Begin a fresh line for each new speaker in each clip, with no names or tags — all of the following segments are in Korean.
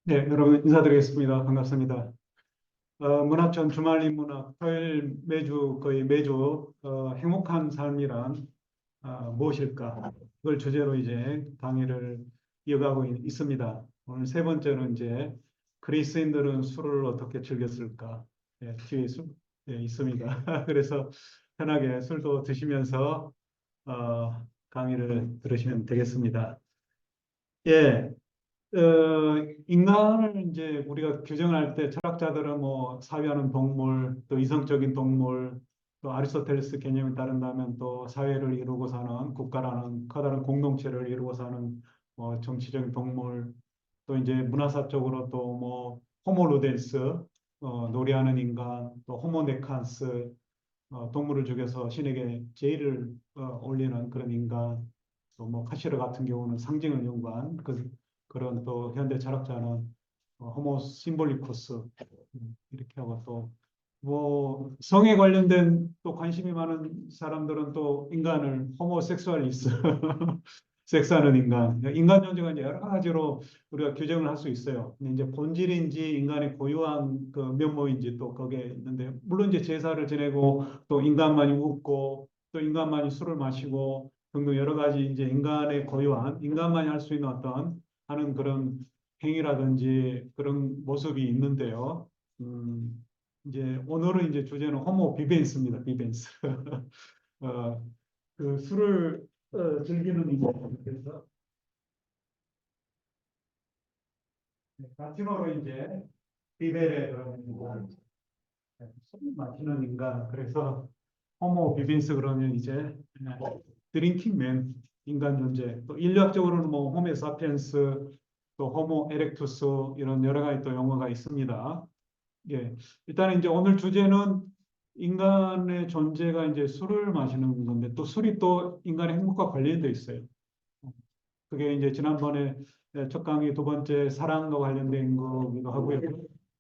네, 여러분 인사드리겠습니다. 반갑습니다. 문화촌 주말인 문학 토요일 거의 매주 행복한 삶이란 무엇일까? 그걸 주제로 이제 강의를 이어가고 있습니다. 오늘 세 번째는 이제 그리스인들은 술을 어떻게 즐겼을까? 뒤에 있습니다. 그래서 편하게 술도 드시면서 강의를 들으시면 되겠습니다. 예, 인간을 이제 우리가 규정할 때 철학자들은 뭐 사회하는 동물, 또 이성적인 동물, 또 아리스토텔레스 개념에 따른다면 또 사회를 이루고 사는 국가라는 커다란 공동체를 이루고 사는 정치적인 동물, 또 이제 문화사적으로 또 뭐 호모 루덴스, 놀이하는 인간, 또 호모 네칸스, 동물을 죽여서 신에게 제의를 올리는 그런 인간, 또 뭐 카시르 같은 경우는 상징을 연구한 그런 또 현대 철학자는 호모 심볼리쿠스 이렇게 하고 또 뭐 성에 관련된 또 관심이 많은 사람들은 또 인간을 호모섹수얼리스 섹스하는 인간 존재가 이제 여러 가지로 우리가 규정을 할 수 있어요. 근데 이제 본질인지 인간의 고유한 그 면모인지 또 거기에 있는데 물론 이제 제사를 지내고 또 인간만이 웃고 또 인간만이 술을 마시고 등등 여러 가지 이제 인간의 고유한 인간만이 할 수 있는 어떤 하는 그런 행위라든지 그런 모습이 있는데요. 이제 오늘은 이제 주제는 호모 비벤스입니다. 비벤스. 어, 그 술을 즐기는 인간에서 라틴어로 이제 비베레 그러는 인간, 술 마시는 인간. 그래서 호모 비빈스 그러면 이제 드링킹맨 인간 존재. 또 인류학적으로는 뭐 호모 사피엔스, 또 호모 에렉투스 이런 여러 가지 또 용어가 있습니다. 예, 일단 이제 오늘 주제는 인간의 존재가 이제 술을 마시는 건데 또 술이 또 인간의 행복과 관련돼 있어요. 그게 이제 지난번에 첫 강의 두 번째 사랑과 관련된 거기도 하고요.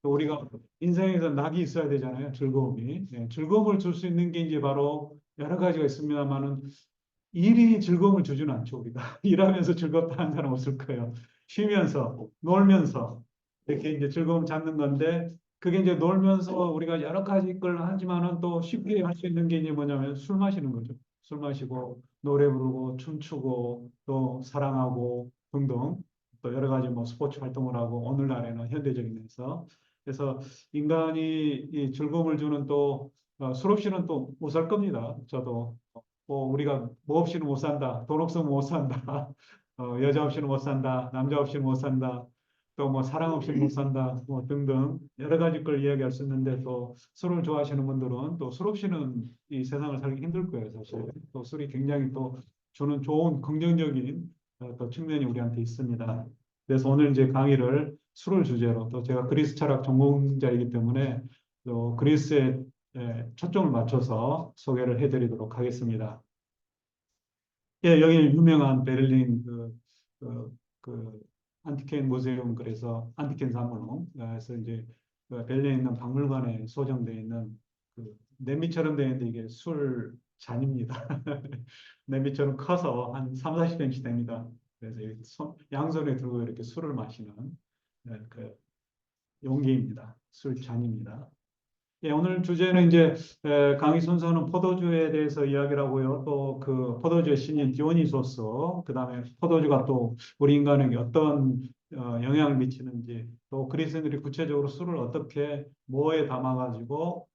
또 우리가 인생에서 낙이 있어야 되잖아요. 즐거움이. 즐거움을 줄 수 있는 게 이제 바로 여러 가지가 있습니다만은 일이 즐거움을 주지는 않죠. 우리가 일하면서 즐겁다 하는 사람 없을 거예요. 쉬면서 놀면서 이렇게 이제 즐거움 찾는 건데 그게 이제 놀면서 우리가 여러 가지 걸 하지만은 또 쉽게 할 수 있는 게 이제 뭐냐면 술 마시는 거죠. 술 마시고 노래 부르고 춤추고 또 사랑하고 등등 또 여러 가지 뭐 스포츠 활동을 하고 오늘날에는 현대적인 면에서 그래서 인간이 이 즐거움을 주는 또 술 없이는 또 못 살 겁니다. 저도 뭐 우리가 뭐 없이는 못 산다. 돈 없으면 못 산다. 여자 없이는 못 산다. 남자 없이는 못 산다. 또 뭐 사랑 없이는 못 산다. 뭐 등등 여러 가지 걸 이야기할 수 있는데 또 술을 좋아하시는 분들은 또 술 없이는 이 세상을 살기 힘들 거예요, 사실. 또 술이 굉장히 또 주는 좋은 긍정적인 또 측면이 우리한테 있습니다. 그래서 오늘 이제 강의를 술을 주제로 또 제가 그리스 철학 전공자이기 때문에 또 그리스의 초점을 맞춰서 소개를 해드리도록 하겠습니다. 예, 여기 유명한 베를린 그 안티켄 무세움 그래서 안티켄 사물함에서 이제 그 베를린에 있는 박물관에 소장되어 있는 그 냄비처럼 되어 있는데 이게 술 잔입니다. 냄비처럼 커서 한 3, 40cm 됩니다. 그래서 양손에 들고 이렇게 술을 마시는 그 용기입니다. 술 잔입니다. 예, 오늘 주제는 이제 강의 순서는 포도주에 대해서 이야기를 하고요. 또 그 포도주의 신인 디오니소스, 그다음에 포도주가 또 우리 인간에게 어떤 영향을 미치는지, 또 그리스인들이 구체적으로 술을 어떻게 뭐에 담아가지고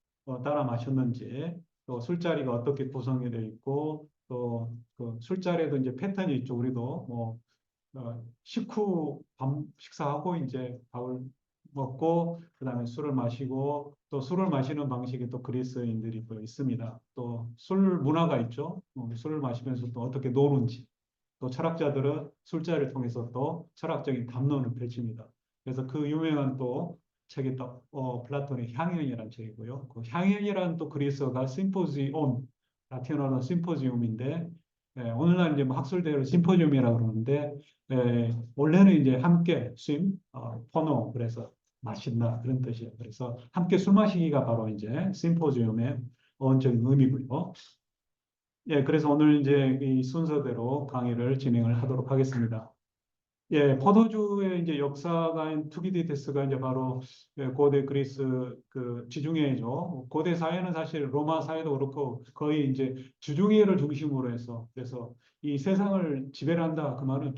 따라 마셨는지, 또 술자리가 어떻게 구성이 되어 있고, 또 그 술자리에도 이제 패턴이 있죠. 우리도 뭐 식후 밥 식사하고 이제 밥을 먹고 그다음에 술을 마시고 또 술을 마시는 방식이 또 그리스인들이 또 있습니다. 또 술 문화가 있죠. 술을 마시면서 또 어떻게 노는지 또 철학자들은 술자리를 통해서 또 철학적인 담론을 펼칩니다. 그래서 그 유명한 또 책이 또 플라톤의 향연이라는 책이고요. 그 향연이라는 또 그리스어가 심포지온 라틴어로 심포지움인데 오늘날 이제 뭐 학술대로 심포지움이라고 그러는데 원래는 이제 함께 포노 그래서 마신다 그런 뜻이에요. 그래서 함께 술 마시기가 바로 이제 심포지움의 어원적인 의미고요. 예, 그래서 오늘 이제 이 순서대로 강의를 진행을 하도록 하겠습니다. 예, 포도주의 이제 역사가 투기디데스가 이제 바로 고대 그리스 그 지중해죠. 고대 사회는 사실 로마 사회도 그렇고 거의 이제 지중해를 중심으로 해서 그래서 이 세상을 지배를 한다. 그 말은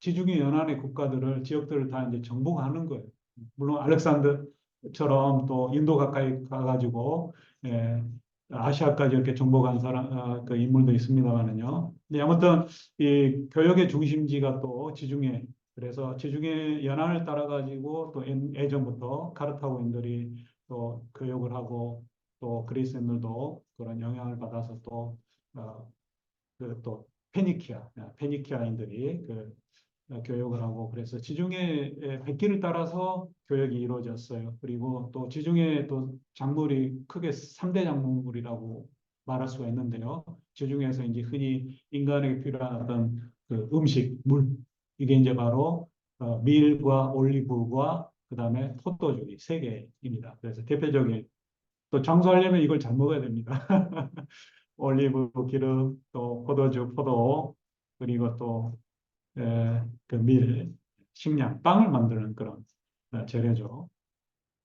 지중해 연안의 국가들을 지역들을 다 이제 정복하는 거예요. 물론 알렉산더처럼 또 인도 가까이 가가지고 예, 아시아까지 이렇게 정복한 그 인물도 있습니다만은요. 근데 아무튼 이 교역의 중심지가 또 지중해. 그래서 지중해 연안을 따라 가지고 또 예전부터 카르타고인들이 또 교역을 하고 또 그리스인들도 그런 영향을 받아서 또 그 또 페니키아인들이 교역을 하고 그래서 지중해의 백기를 따라서 교역이 이루어졌어요. 그리고 또 지중해 또 작물이 크게 3대 작물이라고 말할 수가 있는데요. 지중해에서 이제 흔히 인간에게 필요한 어떤 그 음식, 물 이게 이제 바로 밀과 올리브과 그다음에 포도주 이 세 개입니다. 그래서 대표적인 또 장수하려면 이걸 잘 먹어야 됩니다. 올리브 기름, 또 포도주, 포도, 그리고 또 그 밀, 식량, 빵을 만드는 그런 재료죠.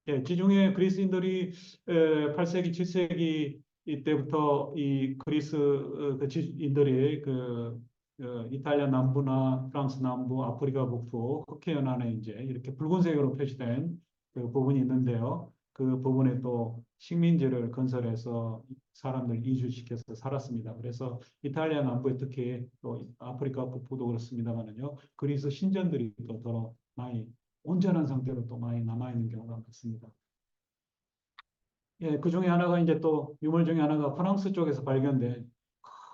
예, 지중해 그리스인들이 8세기, 7세기 이때부터 이 그리스 그 지인들이 이탈리아 남부나 프랑스 남부, 아프리카 북부, 흑해 연안에 이제 이렇게 붉은색으로 표시된 그 부분이 있는데요. 그 부분에 또 식민지를 건설해서 사람들 이주시켜서 살았습니다. 그래서 이탈리아 남부에 특히 또 아프리카 북부도 그렇습니다만은요. 그리스 신전들이 또 더 많이 온전한 상태로 또 많이 남아있는 경우가 많습니다. 예, 그 중에 하나가 이제 또 유물 중에 하나가 프랑스 쪽에서 발견된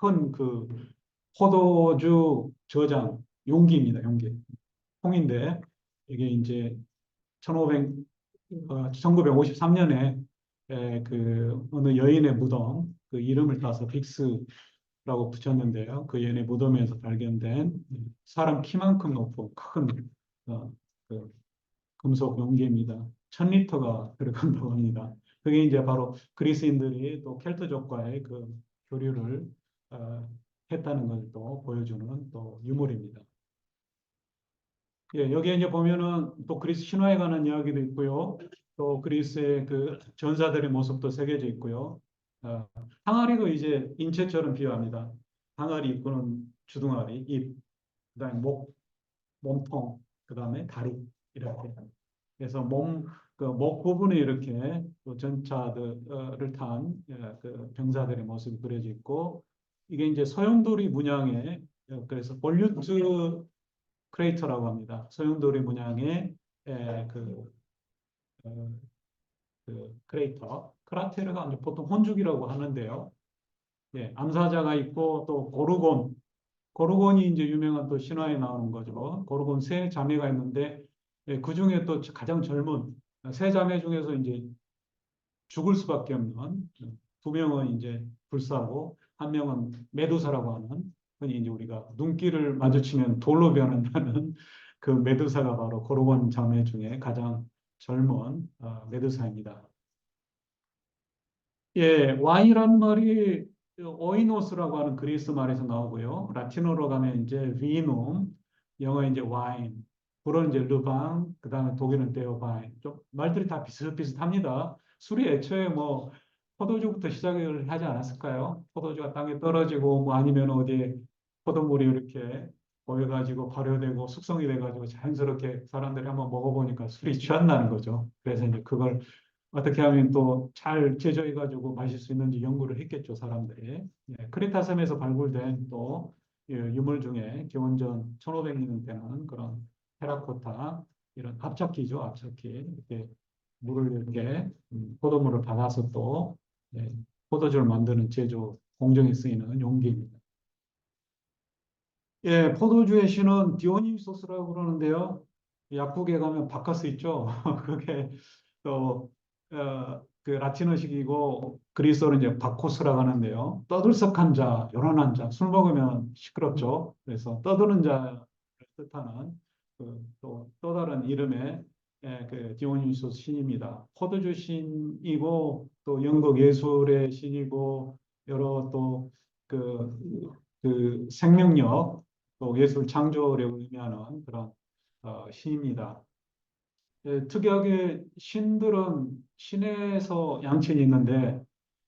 큰 그 포도주 저장 용기입니다. 용기. 통인데 이게 이제 1953년에 그 어느 여인의 무덤 그 이름을 따서 빅스라고 붙였는데요. 그 여인의 무덤에서 발견된 사람 키만큼 높은 큰 어, 그 금속 용기입니다. 1000리터가 들어간다고 합니다. 그게 이제 바로 그리스인들이 또 켈트족과의 그 교류를 어, 했다는 걸 또 보여주는 또 유물입니다. 예, 여기에 이제 보면은 또 그리스 신화에 관한 이야기도 있고요. 또 그리스의 그 전사들의 모습도 새겨져 있고요. 어, 항아리도 이제 인체처럼 비유합니다. 항아리 입고는 주둥아리, 입, 그다음에 목, 몸통, 그다음에 다리 이렇게. 그래서 그 목 부분에 이렇게 또 전차들을 탄 그 병사들의 모습이 그려져 있고 이게 이제 소용돌이 문양의 그래서 볼류트 크레이터라고 합니다. 소용돌이 문양의 그, 어, 그 크레이터 크라테르가 이제 보통 혼죽이라고 하는데요. 예, 암사자가 있고 또 고르곤이 이제 유명한 또 신화에 나오는 거죠. 고르곤 세 자매가 있는데 예, 그 중에 또 가장 젊은 세 자매 중에서 이제 죽을 수밖에 없는 두 명은 이제 불사고 한 명은 메두사라고 하는 흔히 이제 우리가 눈길을 마주치면 돌로 변한다는 그 메두사가 바로 고르곤 자매 중에 가장 젊은 메두사입니다. 예, 와인이라는 말이 오이노스라고 하는 그리스 말에서 나오고요. 라틴어로 가면 이제 비눔, 영어 이제 와인, 불어는 이제 르방, 그다음에 독일은 데오바인. 좀 말들이 다 비슷비슷합니다. 술이 애초에 뭐 포도주부터 시작을 하지 않았을까요? 포도주가 땅에 떨어지고 뭐 아니면 어디에 포도물이 이렇게 보여가지고 발효되고 숙성이 돼가지고 자연스럽게 사람들이 한번 먹어보니까 술이 취한다는 거죠. 그래서 이제 그걸 어떻게 하면 또 잘 제조해가지고 마실 수 있는지 연구를 했겠죠, 사람들이. 예, 크레타 섬에서 발굴된 또 유물 중에 기원전 1500년 되는 그런 테라코타 이런 압착기죠, 압착기. 이렇게 물을 이렇게 포도물을 받아서 또 예, 포도주를 만드는 제조 공정에 쓰이는 용기입니다. 예, 포도주의 신은 디오니소스라고 그러는데요. 약국에 가면 바카스 있죠. 그게 또 그 라틴어식이고 그리스어로 이제 바코스라고 하는데요. 떠들썩한 자, 요란한 자, 술 먹으면 시끄럽죠. 그래서 떠드는 자를 뜻하는 또 다른 이름의 그 디오니소스 신입니다. 포도주 신이고 또 연극 예술의 신이고 여러 또그 그 생명력 또 예술 창조를 의미하는 그런 시입니다. 예, 특이하게 신들은 신에서 양신이 있는데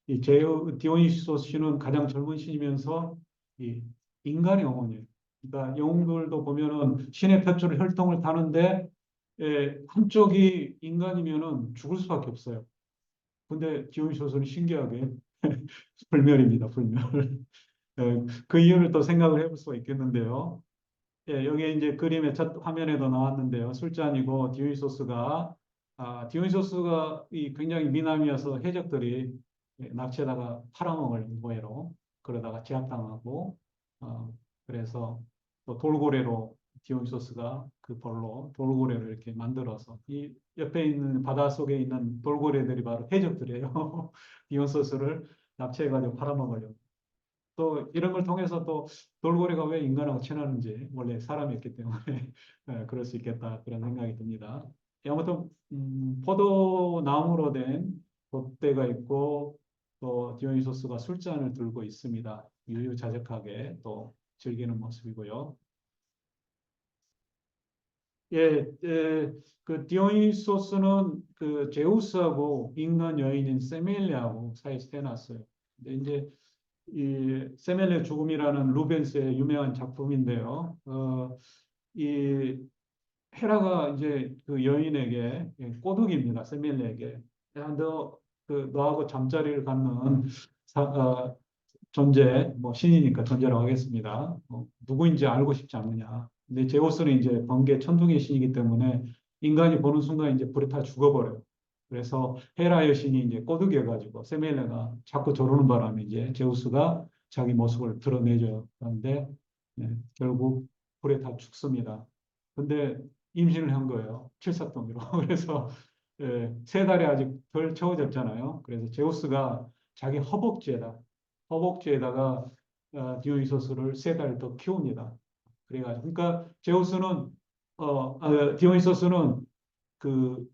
이 디오니소스 신은 가장 젊은 신이면서 이 인간의 영혼이에요. 그러니까 영웅들도 보면은 신의 탯줄 혈통을 타는데 한쪽이 인간이면은 죽을 수밖에 없어요. 근데 디오니소스는 신기하게 불멸입니다. 불멸. 그 이유를 또 생각을 해볼 수가 있겠는데요. 여기 이제 그림의 첫 화면에도 나왔는데요. 술잔이고 디오니소스가 이 굉장히 미남이어서 해적들이 납치에다가 팔아먹을 모해로 그러다가 제압당하고 그래서 또 돌고래로 디오니소스가 그 벌로 돌고래를 이렇게 만들어서 이 옆에 있는 바다 속에 있는 돌고래들이 바로 해적들이에요. 디오니소스를 납치해가지고 팔아먹으려고. 또 이런 걸 통해서 또 돌고래가 왜 인간하고 친하는지 원래 사람이었기 때문에 그럴 수 있겠다 그런 생각이 듭니다. 아무튼 포도나무로 된 돛대가 있고 또 디오니소스가 술잔을 들고 있습니다. 유유자적하게 또 즐기는 모습이고요. 예, 그 디오니소스는 그 제우스하고 인간 여인인 세밀리아하고 사이에서 태어났어요. 근데 이제 이 세멜의 죽음이라는 루벤스의 유명한 작품인데요. 이 헤라가 이제 그 여인에게 꼬드깁니다. 세멜에게 야, 너하고 잠자리를 갖는 존재, 뭐 신이니까 존재라고 하겠습니다. 누구인지 알고 싶지 않느냐. 근데 제우스는 이제 번개 천둥의 신이기 때문에 인간이 보는 순간 이제 불에 타 죽어버려요. 그래서 헤라 여신이 이제 꼬드겨가지고 세멜레가 자꾸 저러는 바람에 이제 제우스가 자기 모습을 드러내죠. 그런데 결국 불에 타 죽습니다. 근데 임신을 한 거예요. 칠사동이로. 그래서 세 달이 아직 덜 채워졌잖아요. 그래서 제우스가 자기 허벅지에다가 디오니소스를 세 달 더 키웁니다. 그래가지고 그러니까 디오니소스는 그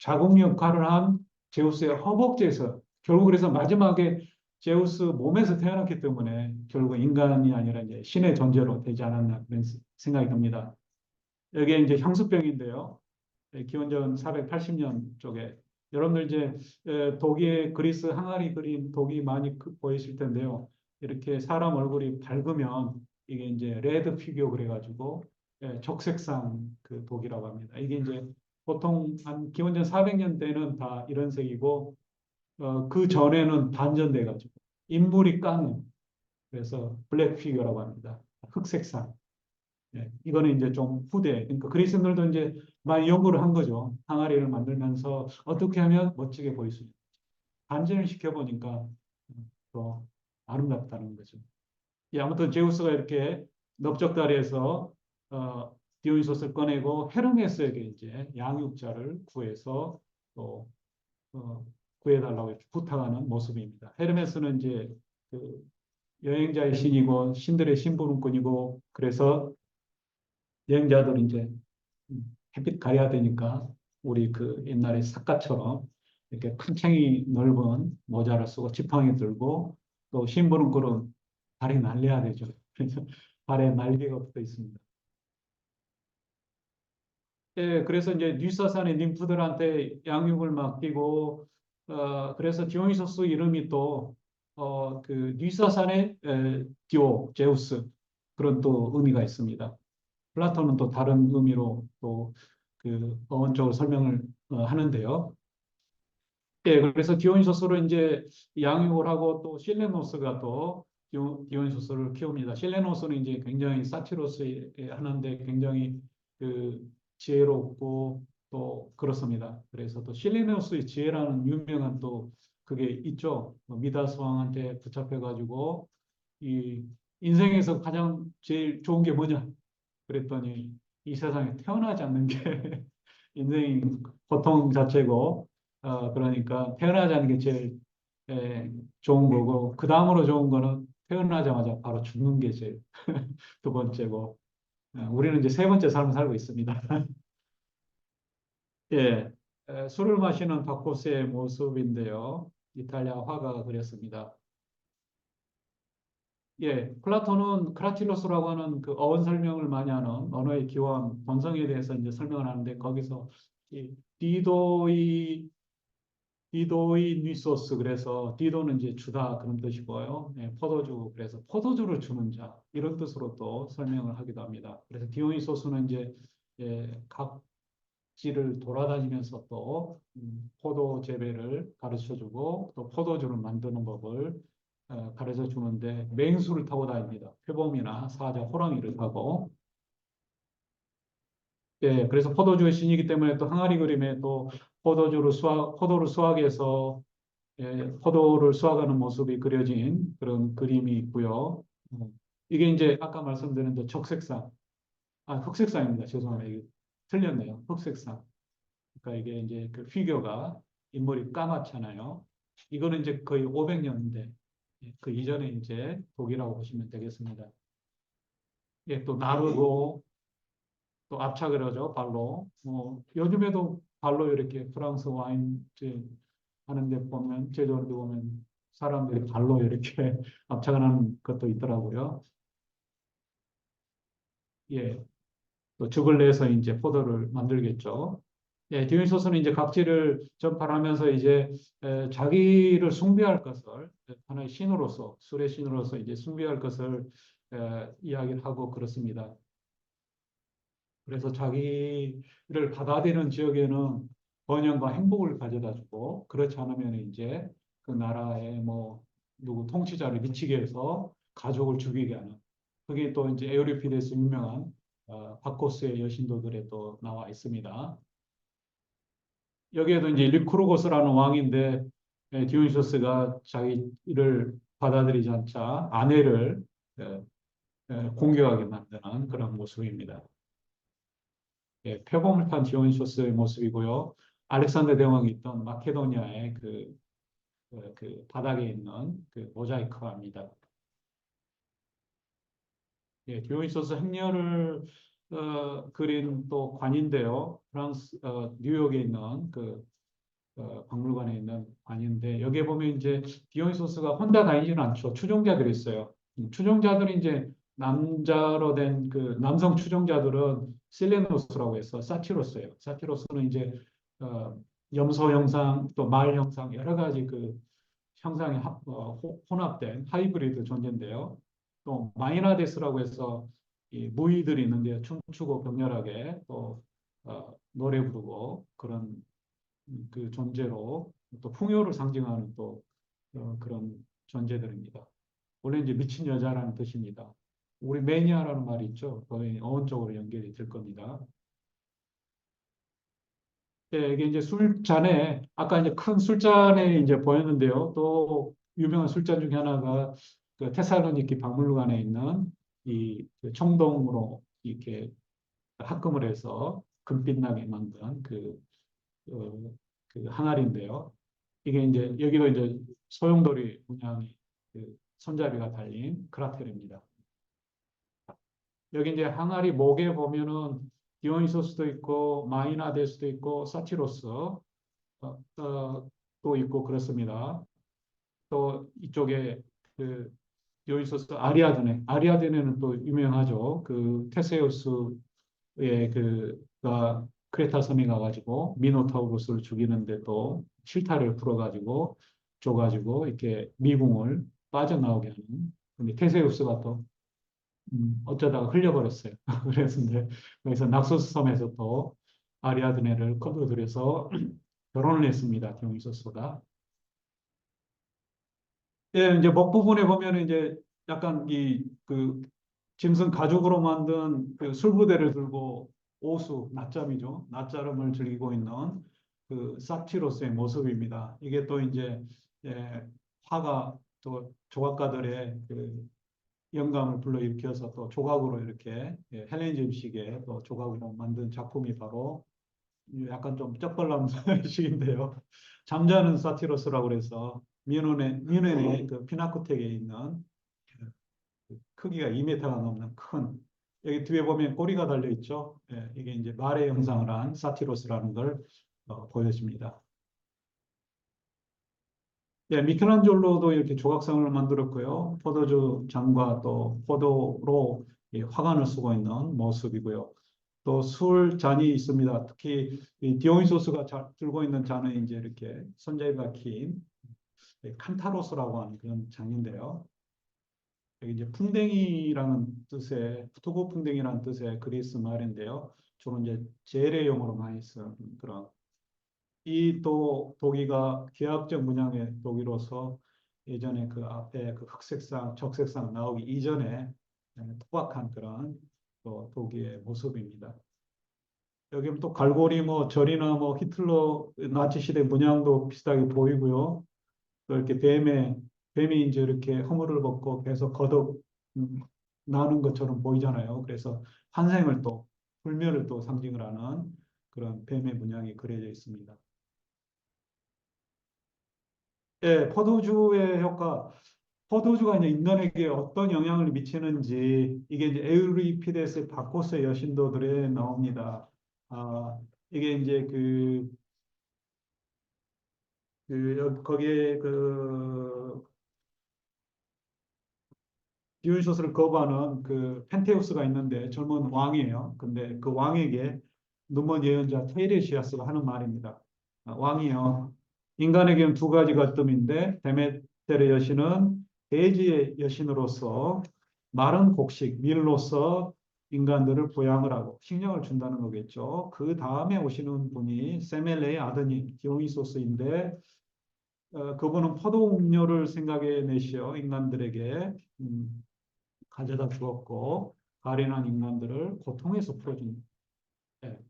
자궁 역할을 한 제우스의 허벅지에서 결국 그래서 마지막에 제우스 몸에서 태어났기 때문에 결국 인간이 아니라 이제 신의 존재로 되지 않았나 그런 생각이 듭니다. 여기에 이제 향수병인데요. 기원전 480년 쪽에 여러분들 이제 독일, 그리스, 항아리 그린 독이 많이 보이실 텐데요. 이렇게 사람 얼굴이 밝으면 이게 이제 레드 피규어 그래가지고 적색상 그 독이라고 합니다. 이게 이제 보통 한 기원전 400년대는 다 이런 색이고 그 전에는 반전돼가지고 인물이 까는 그래서 블랙 피규어라고 합니다. 흑색상. 이거는 이제 좀 후대. 그러니까 그리스인들도 이제 많이 연구를 한 거죠. 항아리를 만들면서 어떻게 하면 멋지게 보일 수 있는지. 반전을 시켜보니까 더 아름답다는 거죠. 아무튼 제우스가 이렇게 넓적다리에서 디오니소스를 꺼내고 헤르메스에게 이제 양육자를 구해서 또 구해달라고 이렇게 부탁하는 모습입니다. 헤르메스는 이제 그 여행자의 신이고 신들의 심부름꾼이고 그래서 여행자들 이제 햇빛 가려야 되니까 우리 그 옛날에 삿갓처럼 이렇게 큰 창이 넓은 모자를 쓰고 지팡이 들고 또 심부름꾼은 발이 날려야 되죠. 그래서 발에 날개가 붙어 있습니다. 그래서 이제 뉴사산의 님프들한테 양육을 맡기고 그래서 디오니소스 이름이 또 그 뉴사산의 디오 제우스 그런 또 의미가 있습니다. 플라톤은 또 다른 의미로 또 그 어원적으로 설명을 하는데요. 그래서 디오니소스를 이제 양육을 하고 또 실레노스가 또 디오니소스를 키웁니다. 실레노스는 이제 굉장히 사티로스 하는데 굉장히 그 지혜롭고 또 그렇습니다. 그래서 또 실레노스의 지혜라는 유명한 또 그게 있죠. 미다스 왕한테 붙잡혀가지고 이 인생에서 가장 제일 좋은 게 뭐냐? 그랬더니 이 세상에 태어나지 않는 게 인생이 고통 자체고 그러니까 태어나지 않는 게 제일 좋은 거고 그 다음으로 좋은 거는 태어나자마자 바로 죽는 게 제일 두 번째고 우리는 이제 세 번째 삶을 살고 있습니다. 예, 술을 마시는 바코스의 모습인데요. 이탈리아 화가가 그렸습니다. 예, 플라톤은 크라틸로스라고 하는 그 어원 설명을 많이 하는 언어의 기원, 본성에 대해서 이제 설명을 하는데 거기서 이 디도이 뉴소스 그래서 디도는 이제 주다 그런 뜻이고요. 예, 포도주 그래서 포도주를 주는 자 이런 뜻으로 또 설명을 하기도 합니다. 그래서 디오니소스는 이제 각지를 돌아다니면서 또 포도 재배를 가르쳐주고 또 포도주를 만드는 법을 가르쳐 주는데 맹수를 타고 다닙니다. 표범이나 사자, 호랑이를 타고 예, 그래서 포도주의 신이기 때문에 또 항아리 그림에 또 포도를 수확해서 포도를 수확하는 모습이 그려진 그런 그림이 있고요. 이게 이제 아까 말씀드린 적색상, 흑색상입니다. 죄송합니다. 이게 틀렸네요. 흑색상. 그러니까 이게 이제 그 피규어가 인물이 까맣잖아요. 이거는 이제 거의 500년대 그 이전에 이제 독이라고 보시면 되겠습니다. 예, 또 나르고 또 압착을 하죠, 발로. 요즘에도 발로 이렇게 프랑스 와인 하는데 보면, 제조하는데 보면 사람들이 발로 이렇게 압착을 하는 것도 있더라고요. 예, 또 즙을 내서 이제 포도를 만들겠죠. 예, 디ony소스는 이제 각지를 전파하면서 이제 자기를 숭배할 것을 하나의 신으로서, 술의 신으로서 이제 숭배할 것을 이야기를 하고 그렇습니다. 그래서 자기를 받아들이는 지역에는 번영과 행복을 가져다 주고 그렇지 않으면 이제 그 나라의 뭐 누구 통치자를 미치게 해서 가족을 죽이게 하는 그게 또 이제 에우리피데스 유명한 바코스의 여신도들에 또 나와 있습니다. 여기에도 이제 리쿠르고스라는 왕인데 디ony소스가 자기를 받아들이지 않자 아내를 에, 공격하게 만드는 그런 모습입니다. 예, 표범을 탄 디오니소스의 모습이고요. 알렉산더 대왕이 있던 마케도니아의 그 바닥에 있는 그 모자이크화입니다. 예, 디오니소스 행렬을 그린 또 관인데요. 프랑스 뉴욕에 있는 그 박물관에 있는 관인데 여기에 보면 이제 디오니소스가 혼자 다니지는 않죠. 추종자들이 있어요. 추종자들이 이제 남자로 된 그 남성 추종자들은 실레노스라고 해서 사티로스예요. 사티로스는 이제 어, 염소 형상 또 말 형상 여러 가지 그 형상이 혼합된 하이브리드 존재인데요. 또 마이나데스라고 해서 이 무의들이 있는데요. 춤추고 격렬하게 또 노래 부르고 그런 그 존재로 또 풍요를 상징하는 또 그런 존재들입니다. 원래 이제 미친 여자라는 뜻입니다. 우리 매니아라는 말이 있죠. 거의 어원적으로 연결이 될 겁니다. 예, 이게 이제 술잔에 아까 이제 큰 술잔에 이제 보였는데요. 또 유명한 술잔 중에 하나가 그 테살로니키 박물관에 있는 이그 청동으로 이렇게 합금을 해서 금빛 나게 만든 어, 그 항아리인데요. 이게 이제 여기도 이제 소용돌이 문양이 그 손잡이가 달린 그라텔입니다. 여기 이제 항아리 목에 보면은 디오니소스도 있고 마이나데스도 있고 사티로스 또 있고 그렇습니다. 또 이쪽에 그 디오니소스 아리아드네는 또 유명하죠. 그 테세우스의 그가 크레타 섬에 가가지고 미노타우로스를 죽이는데 또 실타를 풀어가지고 줘가지고 이렇게 미궁을 빠져나오게 하는. 근데 테세우스가 또 어쩌다가 흘려버렸어요. 그래서 이제 그래서 낙소스 섬에서 또 아리아드네를 거둬들여서 결혼을 했습니다. 디onysos 예, 이제 목 부분에 보면 이제 약간 그 짐승 가죽으로 만든 그 술부대를 들고 낮잠이죠. 낮잠을 즐기고 있는 그 사티로스의 모습입니다. 이게 또 이제 화가 또 조각가들의 그 영감을 불러일으켜서 또 조각으로 이렇게 헬레니즘식의 또 조각으로 만든 작품이 바로 약간 좀 쩍벌남식인데요. 잠자는 사티로스라고 그래서 미넨의 그 피나코텍에 있는 그 크기가 2m가 넘는 큰 여기 뒤에 보면 꼬리가 달려 있죠. 예, 이게 이제 말의 형상을 한 사티로스라는 걸 보여줍니다. 예, 미켈란젤로도 이렇게 조각상을 만들었고요. 포도주 잔과 또 포도로 이 화관을 쓰고 있는 모습이고요. 또 술 잔이 있습니다. 특히 이 디오니소스가 들고 있는 잔은 이제 이렇게 손잡이가 긴 칸타로스라고 하는 그런 잔인데요. 여기 이제 풍뎅이라는 뜻의 투고 풍뎅이라는 뜻의 그리스 말인데요. 주로 이제 재래용으로 많이 쓰는 그런 이 또 도기가 기하학적 문양의 도기로서 예전에 그 앞에 그 흑색상, 적색상 나오기 이전에 토박한 그런 또 도기의 모습입니다. 여기 또 갈고리 뭐 절이나 뭐 히틀러 나치 시대 문양도 비슷하게 보이고요. 또 이렇게 뱀이 이제 이렇게 허물을 벗고 계속 거듭 음, 나는 것처럼 보이잖아요. 그래서 환생을 또 불멸을 또 상징을 하는 그런 뱀의 문양이 그려져 있습니다. 예, 포도주의 효과, 포도주가 이제 인간에게 어떤 영향을 미치는지 이게 이제 에우리피데스 바코스의 여신도들에 나옵니다. 아, 이게 이제 거기에 디onysos 거부하는 그 펜테우스가 있는데 젊은 왕이에요. 근데 그 왕에게 눈먼 예언자 테이레시아스가 하는 말입니다. 왕이요. 인간에게는 두 가지가 뜸인데 데메테르 여신은 대지의 여신으로서 마른 곡식, 밀로서 인간들을 부양을 하고 식량을 준다는 거겠죠. 그 다음에 오시는 분이 세멜레의 아드님 디오니소스인데 그분은 포도 음료를 생각해 내시어 인간들에게 가져다 주었고 가련한 인간들을 고통에서 풀어준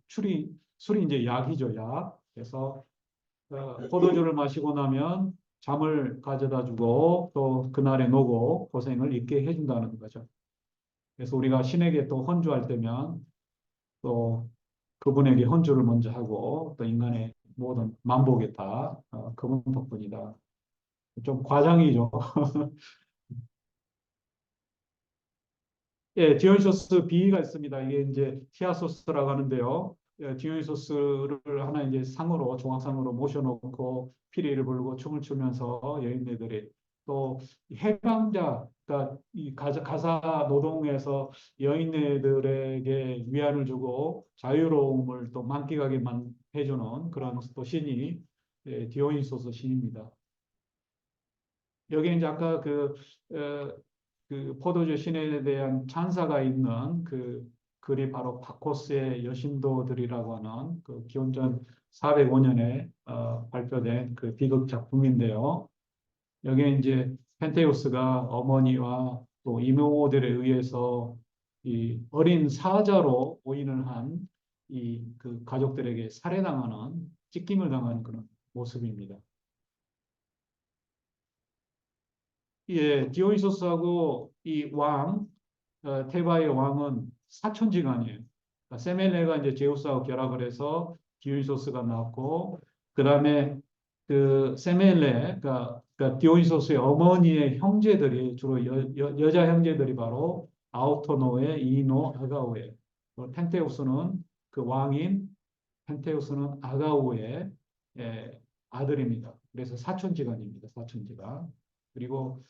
술이 이제 약이죠, 약. 그래서 포도주를 마시고 나면 잠을 가져다 주고 또 그날의 노고 고생을 잊게 해준다는 거죠. 그래서 우리가 신에게 또 헌주할 때면 또 그분에게 헌주를 먼저 하고 또 인간의 모든 만복이 다 그분 덕분이다. 좀 과장이죠. 예, 디오니소스 비가 있습니다. 이게 이제 티아소스라고 하는데요. 예, 디오니소스를 하나 이제 상으로 종합상으로 모셔놓고 피리를 부르고 춤을 추면서 여인네들이 또 해방자, 그러니까 이 가사 노동에서 여인네들에게 위안을 주고 자유로움을 또 만끽하게만 해주는 그런 또 신이 예, 디오니소스 신입니다. 여기 이제 아까 그 포도주 신에 대한 찬사가 있는 그 글이 바로 바코스의 여신도들이라고 하는 그 기원전 405년에 발표된 그 비극 작품인데요. 여기에 이제 펜테우스가 어머니와 또 이모들에 의해서 이 어린 사자로 오인을 한 이 그 가족들에게 살해당하는 찢김을 당하는 그런 모습입니다. 예, 디오니소스하고 이 테바의 왕은 사촌지간이에요. 그러니까 세멜레가 이제 제우스하고 결합을 해서 디오니소스가 나왔고, 그 다음에 그 세멜레, 그러니까 디오니소스의 어머니의 형제들이 주로 여자 형제들이 바로 아우토노에, 이노, 아가오에. 펜테우스는 그 왕인 펜테우스는 아가오의 아들입니다. 그래서 사촌지간입니다. 사촌지간. 그리고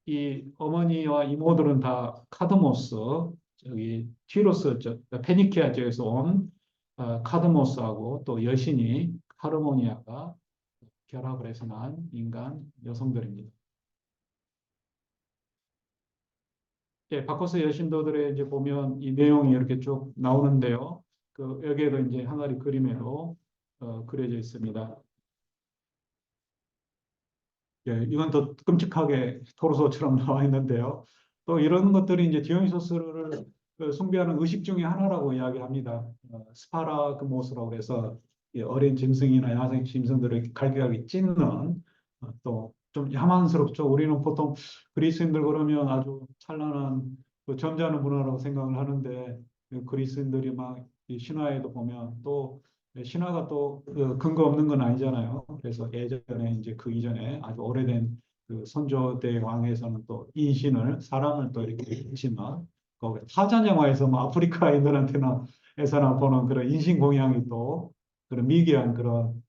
이 어머니와 이모들은 다 카드모스, 저기 티로스, 페니키아 지역에서 온 카드모스하고 또 여신이 하르모니아가 결합을 해서 난 인간 여성들입니다. 예, 바코스 여신도들의 이제 보면 이 내용이 이렇게 쭉 나오는데요. 그 여기에도 이제 항아리 그림으로 그려져 있습니다. 예, 이건 더 끔찍하게 토르소처럼 나와 있는데요. 또 이런 것들이 이제 디오니소스를 숭배하는 의식 중에 하나라고 이야기합니다. 스파라그모스라고 해서 이 어린 짐승이나 야생 짐승들을 갈기갈기 찢는 또 좀 야만스럽죠. 우리는 보통 그리스인들 그러면 아주 찬란한 그 점잖은 문화라고 생각을 하는데 그리스인들이 막 이 신화에도 보면 또 신화가 또그 근거 없는 건 아니잖아요. 그래서 예전에 이제 그 이전에 아주 오래된 그 선조대 왕에서는 또 인신을 사람을 또 이렇게 치는 거기 타잔 영화에서 뭐 아프리카인들한테나 에서나 보는 그런 인신 공양이 또 그런 미개한 그런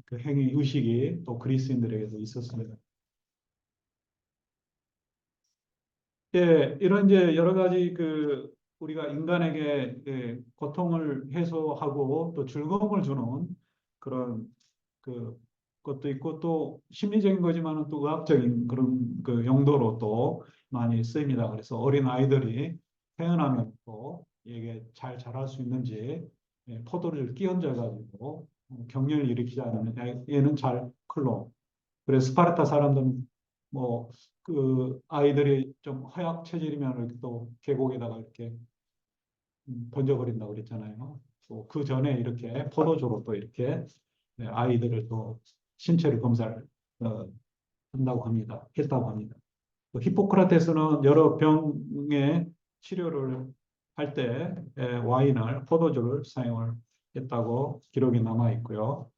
그 행위 의식이 또 그리스인들에게도 있었습니다. 예, 이런 이제 여러 가지 그 우리가 인간에게 고통을 해소하고 또 즐거움을 주는 그런 그 것도 있고 또 심리적인 거지만은 또 의학적인 그런 그 용도로 또 많이 쓰입니다. 그래서 어린 아이들이 태어나면 또 이게 잘 자랄 수 있는지 포도를 끼얹어 가지고 격려를 일으키지 않으면 얘는 잘 클로. 그래서 스파르타 사람들은 뭐 그 아이들이 좀 허약 체질이면 이렇게 또 계곡에다가 이렇게 던져버린다고 그랬잖아요. 또 그 전에 이렇게 포도주로 또 이렇게 아이들을 또 신체를 검사를 어, 한다고 합니다. 했다고 합니다. 또 히포크라테스는 여러 병의 치료를 할 때 와인을 포도주를 사용을 했다고 기록이 남아 있고요.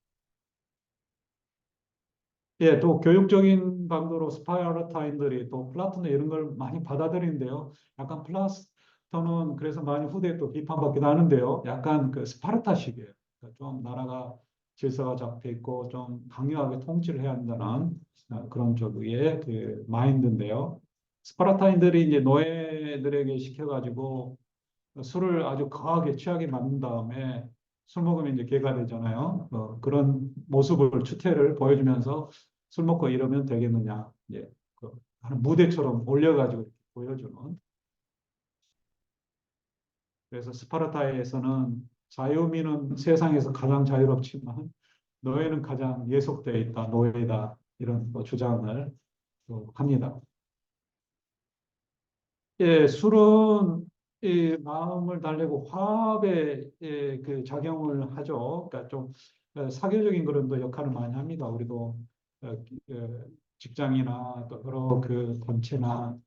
예, 또 교육적인 방도로 스파르타인들이 또 플라톤의 이런 걸 많이 받아들이는데요. 약간 플라톤은 그래서 많이 후대에 또 비판받기도 하는데요. 약간 그 스파르타식이에요. 그러니까 좀 나라가 질서가 잡혀 있고 좀 강력하게 통치를 해야 한다는 그런 쪽의 그 마인드인데요. 스파르타인들이 이제 노예들에게 시켜가지고 술을 아주 거하게 취하게 만든 다음에 술 먹으면 이제 개가 되잖아요. 그런 모습을 추태를 보여주면서 술 먹고 이러면 되겠느냐. 이제 그 하는 무대처럼 올려가지고 이렇게 보여주는. 그래서 스파르타에서는 자유민은 세상에서 가장 자유롭지만 노예는 가장 예속되어 있다, 노예다 이런 또 주장을 또 합니다. 예, 술은 이 마음을 달래고 화합에 그 작용을 하죠. 그러니까 좀 사교적인 그런 또 역할을 많이 합니다. 우리도 직장이나 또 여러 그 단체나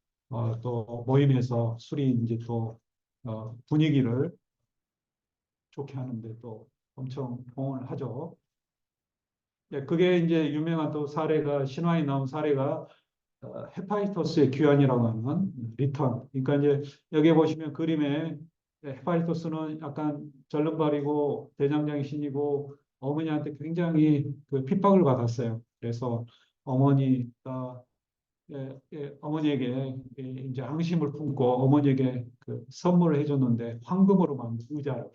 또 모임에서 술이 이제 또 분위기를 좋게 하는데 또 엄청 공헌을 하죠. 예, 그게 이제 유명한 또 사례가 신화에 나온 사례가 헤파이토스의 귀환이라고 하는 리턴. 그러니까 이제 여기 보시면 그림에 헤파이토스는 약간 절름발이고 대장장이 신이고 어머니한테 굉장히 그 핍박을 받았어요. 그래서 어머니가 어머니에게 이제 앙심을 품고 어머니에게 그 선물을 해줬는데 황금으로 만든 의자를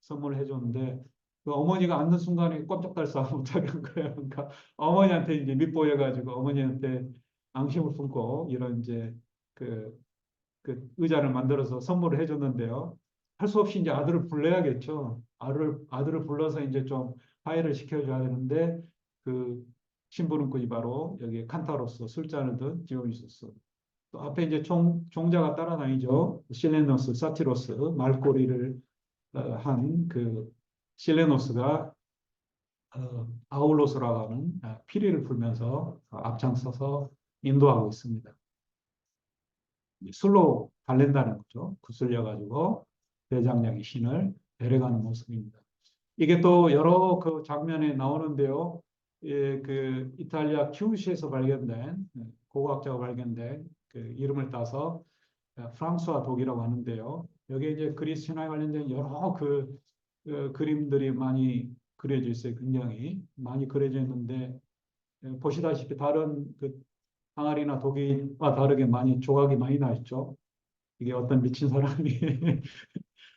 선물을 해줬는데 그 어머니가 앉는 순간에 꼼짝달싹 못하게 한 거예요. 그러니까 어머니한테 이제 밉보여가지고 어머니한테 앙심을 품고 이런 이제 그, 그 의자를 만들어서 선물을 해줬는데요. 할 수 없이 이제 아들을 불러야겠죠. 아들을 불러서 이제 좀 화해를 시켜줘야 되는데 그 심부름꾼이 바로 여기 칸타로스 술잔을 든 디오니소스. 또 앞에 이제 종자가 따라다니죠. 실레노스, 사티로스, 말꼬리를 한 그 실레노스가 아울로스라고 하는 피리를 불면서 앞장서서 인도하고 있습니다. 술로 달랜다는 거죠. 구슬려 가지고 대장장이 신을 데려가는 모습입니다. 이게 또 여러 그 장면에 나오는데요. 예, 그 이탈리아 키우시에서 발견된 고고학자가 발견된 그 이름을 따서 프랑스와 독이라고 하는데요. 여기에 이제 그리스 신화에 관련된 여러 그림들이 많이 그려져 있어요. 굉장히 많이 그려져 있는데 보시다시피 다른 그 항아리나 독일과 다르게 많이 조각이 많이 나 있죠. 이게 어떤 미친 사람이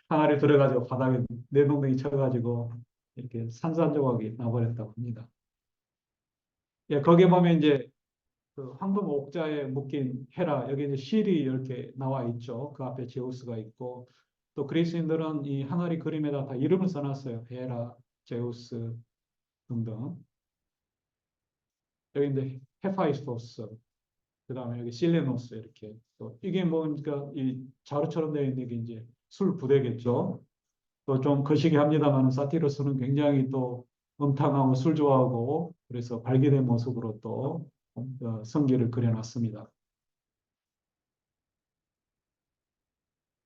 항아리 들어가지고 바닥에 내동댕이 쳐가지고 이렇게 산산조각이 나버렸다고 합니다. 예, 거기에 보면 이제 그 황금 옥자에 묶인 헤라, 여기 이제 실이 이렇게 나와 있죠. 그 앞에 제우스가 있고, 또 그리스인들은 이 항아리 그림에다 다 이름을 써놨어요. 헤라, 제우스 등등. 여기 이제 헤파이스토스, 그 다음에 여기 실레노스 이렇게. 또 이게 뭐니까 이 자루처럼 되어 있는 게 이제 술 부대겠죠. 또 좀 거시기 합니다만 사티루스는 굉장히 또 음탕하고 술 좋아하고 그래서 발기된 모습으로 또 성기를 그려놨습니다.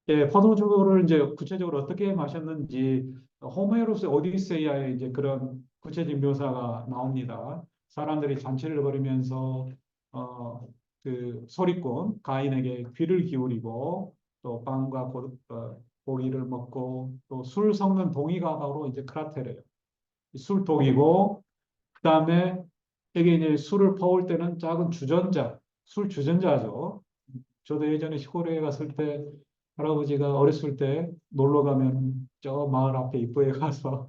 예, 포도주를 이제 구체적으로 어떻게 마셨는지 호메로스의 오디세이아에 이제 그런 구체적인 묘사가 나옵니다. 사람들이 잔치를 벌이면서 어, 그 소리꾼 가인에게 귀를 기울이고 또 빵과 고기를 먹고 또 술 섞는 동이가 바로 이제 크라테래요. 술독이고 그다음에 여기 이제 술을 퍼올 때는 작은 주전자, 술 주전자죠. 저도 예전에 시골에 갔을 때 할아버지가 어렸을 때 놀러 가면 저 마을 앞에 입구에 가서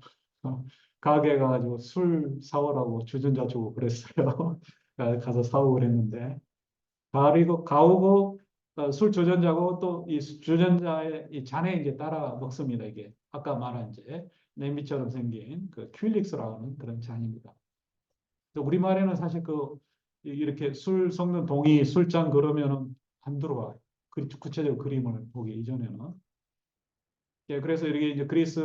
가게 가가지고 술 사오라고 주전자 주고 그랬어요. 가서 사오고 그랬는데 가리고 가오고 술 주전자고 또 이 주전자의 이 잔에 이제 따라 먹습니다. 이게 아까 말한 이제 냄비처럼 생긴 그 퀼릭스라고 하는 그런 잔입니다. 우리말에는 사실 이렇게 술 섞는 동이 술잔 그러면은 안 들어와요. 구체적으로 그림을 보기 이전에는. 예, 그래서 이렇게 이제 그리스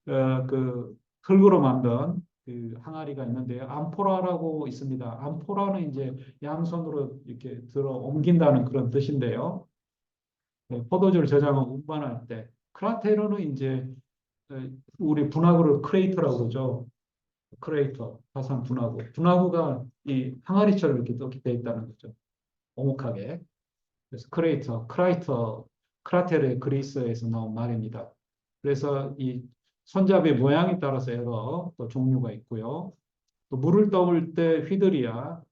그 흙으로 만든 그 항아리가 있는데요. 암포라라고 있습니다. 암포라는 이제 양손으로 이렇게 들어 옮긴다는 그런 뜻인데요. 네, 포도주를 저장하고 운반할 때 크라테로는 이제 어, 우리 분화구를 크레이터라고 그러죠. 크레이터, 화산 분화구. 분화구가 이 항아리처럼 이렇게 이렇게 돼 있다는 거죠. 오목하게. 그래서 크라테르 그리스에서 나온 말입니다. 그래서 이 손잡이 모양에 따라서 여러 또 종류가 있고요. 또 물을 떠올 때 휘들이야,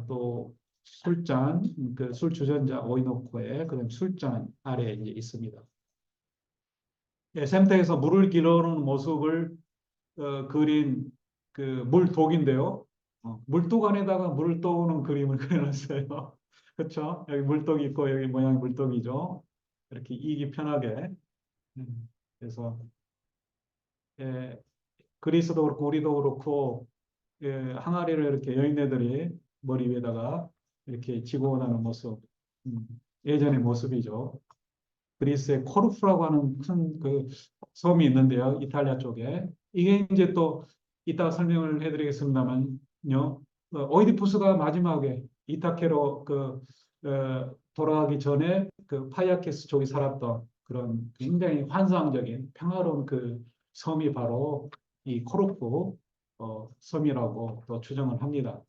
또 술잔, 그 술 주전자 오이노코에 그다음 술잔 아래에 이제 있습니다. 예, 샘터에서 물을 기르는 모습을 그린 그 물독인데요. 물독 안에다가 물을 떠오는 그림을 그려놨어요. 그렇죠? 여기 물독이 있고 여기 모양이 물독이죠. 이렇게 이기 편하게. 그래서 예, 그리스도 그렇고 우리도 그렇고 예, 항아리를 이렇게 여인네들이 머리 위에다가 이렇게 지고 오는 모습, 음, 예전의 모습이죠. 그리스의 코르프라고 하는 큰 그 섬이 있는데요. 이탈리아 쪽에. 이게 이제 또 이따 설명을 해드리겠습니다만요. 오이디푸스가 마지막에 이타케로 돌아가기 전에 그 파이아키스 쪽에 살았던 그런 굉장히 환상적인 평화로운 그 섬이 바로 이 코르프 섬이라고 또 추정을 합니다.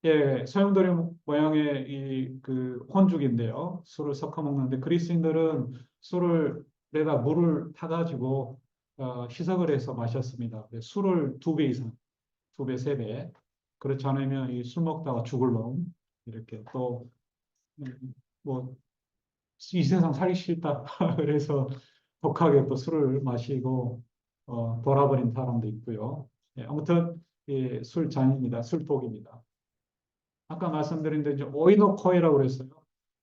예, 소용돌이 모양의 이 그 혼죽인데요. 술을 섞어 먹는데 그리스인들은 술을 내다 물을 타가지고 희석을 해서 마셨습니다. 술을 2배 이상, 2배, 3배. 그렇지 않으면 이 술 먹다가 죽을 놈 이렇게 또 뭐 이 세상 살기 싫다. 그래서 독하게 또 술을 마시고 돌아버린 사람도 있고요. 예, 아무튼 예, 술 잔입니다. 술독입니다. 아까 말씀드린 대로 이제 오이노 코이라고 그랬어요.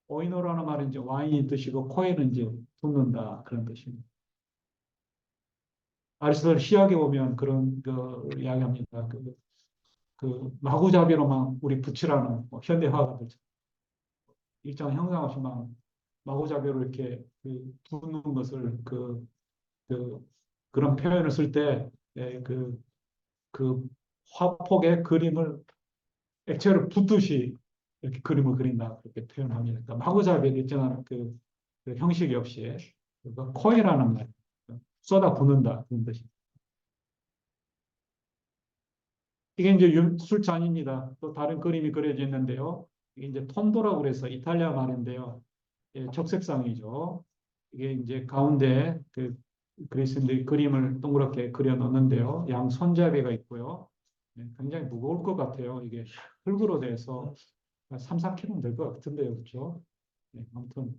오이노라는 말은 이제 와인이 뜻이고 코이는 이제 붓는다 그런 뜻입니다. 아리스토텔 시학에 보면 그런 그 이야기합니다. 그 마구잡이로만 우리 붙이라는 뭐 현대 화가들 일정 형상 없이 막 마구잡이로 이렇게 붓는 것을 그 그런 표현을 쓸 때 그 화폭의 그림을 액체를 붓듯이 이렇게 그림을 그린다 그렇게 표현합니다. 그러니까 마구잡이에 일정한 그 형식이 없이 코이라는 말 쏟아 붓는다 그런 뜻이. 이게 이제 술잔입니다. 또 다른 그림이 그려져 있는데요. 이게 이제 톤도라고 그래서 이탈리아 말인데요. 예, 적색상이죠. 이게 이제 가운데 그 그리스인들이 그림을 동그랗게 그려 넣는데요. 양 손잡이가 있고요. 예, 굉장히 무거울 것 같아요. 이게 흙으로 돼서 3, 4kg는 될 것 같은데요. 그렇죠? 예, 아무튼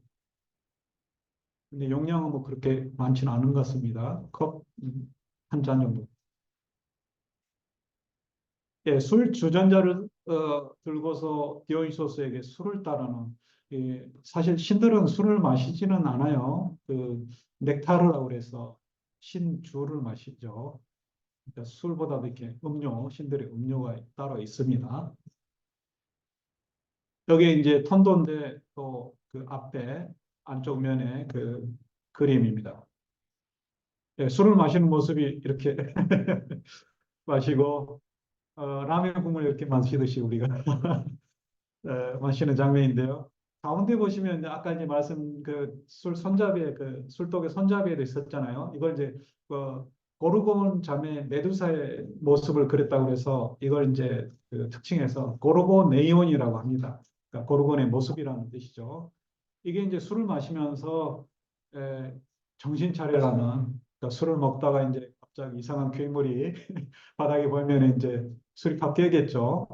근데 용량은 뭐 그렇게 많지는 않은 것 같습니다. 컵 한 잔 정도. 예, 술 주전자를 들고서 디오니소스에게 술을 따르는 예, 사실 신들은 술을 마시지는 않아요. 그 넥타르라고 그래서 신주를 마시죠. 그러니까 술보다도 이렇게 신들의 음료가 따로 있습니다. 여기 이제 턴도인데 또 그 앞에 안쪽 면에 그 그림입니다. 예, 술을 마시는 모습이 이렇게 마시고 라면 국물 이렇게 마시듯이 우리가 마시는 장면인데요. 가운데 보시면 이제 아까 이제 말씀 그 술 손잡이에 그 술독의 손잡이에도 있었잖아요. 이걸 이제 고르곤 자매 메두사의 모습을 그렸다고 해서 이걸 이제 그 특징해서 고르고네이온이라고 합니다. 그러니까 고르곤의 모습이라는 뜻이죠. 이게 이제 술을 마시면서 에, 정신 차려라는 그러니까 술을 먹다가 이제 갑자기 이상한 괴물이 바닥에 보이면 이제 술이 바뀌겠죠.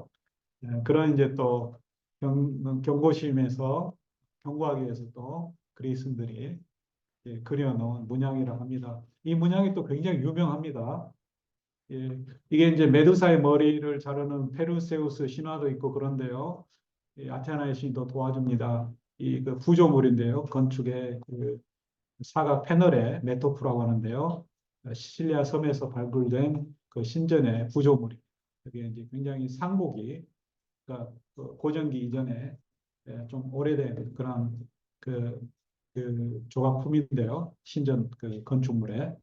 그런 이제 또 경고심에서 경고하기 위해서 또 그리스인들이 그려놓은 문양이라고 합니다. 이 문양이 또 굉장히 유명합니다. 예, 이게 이제 메두사의 머리를 자르는 페르세우스 신화도 있고 그런데요. 아테나의 신도 도와줍니다. 이 그 구조물인데요. 건축의 그 사각 패널의 메토프라고 하는데요. 시칠리아 섬에서 발굴된 그 신전의 구조물이. 그게 이제 굉장히 상국이, 그러니까 그 고전기 이전에 좀 오래된 그런 그, 그 조각품인데요. 신전 그 건축물에.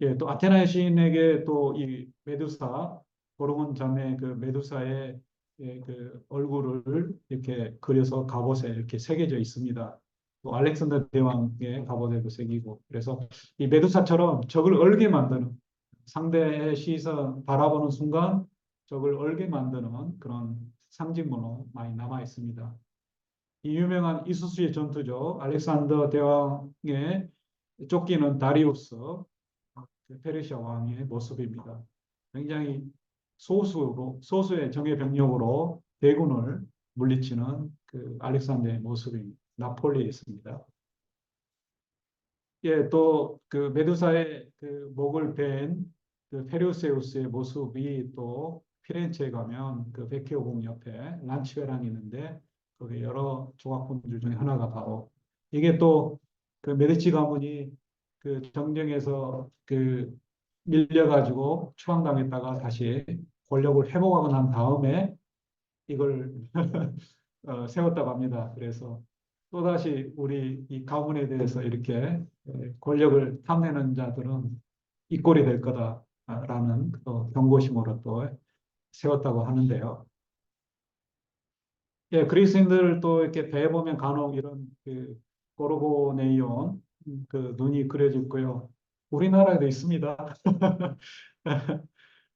예, 또 아테나의 시인에게 또 이 메두사, 고르곤 자매 그 메두사의 그 얼굴을 이렇게 그려서 갑옷에 이렇게 새겨져 있습니다. 또 알렉산더 대왕의 갑옷에도 새기고, 그래서 이 메두사처럼 적을 얼게 만드는, 상대의 시선 바라보는 순간 적을 얼게 만드는 그런 상징물로 많이 남아 있습니다. 이 유명한 이수스의 전투죠. 알렉산더 대왕의 쫓기는 다리우스, 그 페르시아 왕의 모습입니다. 굉장히 소수의 정예 병력으로 대군을 물리치는 그 알렉산더의 모습입니다. 나폴리에 있습니다. 예, 또 그 메두사의 그 목을 벤그 페르세우스의 모습이 또 피렌체에 가면 그 베케오궁 옆에 란치베랑이 있는데 거기 여러 조각품들 중에 하나가 바로 이게 또 그 메디치 가문이 그 정쟁에서 그 밀려가지고 추방당했다가 다시 권력을 회복하고 난 다음에 이걸 세웠다고 합니다. 그래서 또다시 우리 이 가문에 대해서 이렇게 권력을 탐내는 자들은 이 꼴이 될 거다라는 또 경고심으로 또 세웠다고 하는데요. 예, 그리스인들 또 이렇게 배에 보면 간혹 이런 그 고르고네이온 그 눈이 그려져 있고요. 우리나라에도 있습니다.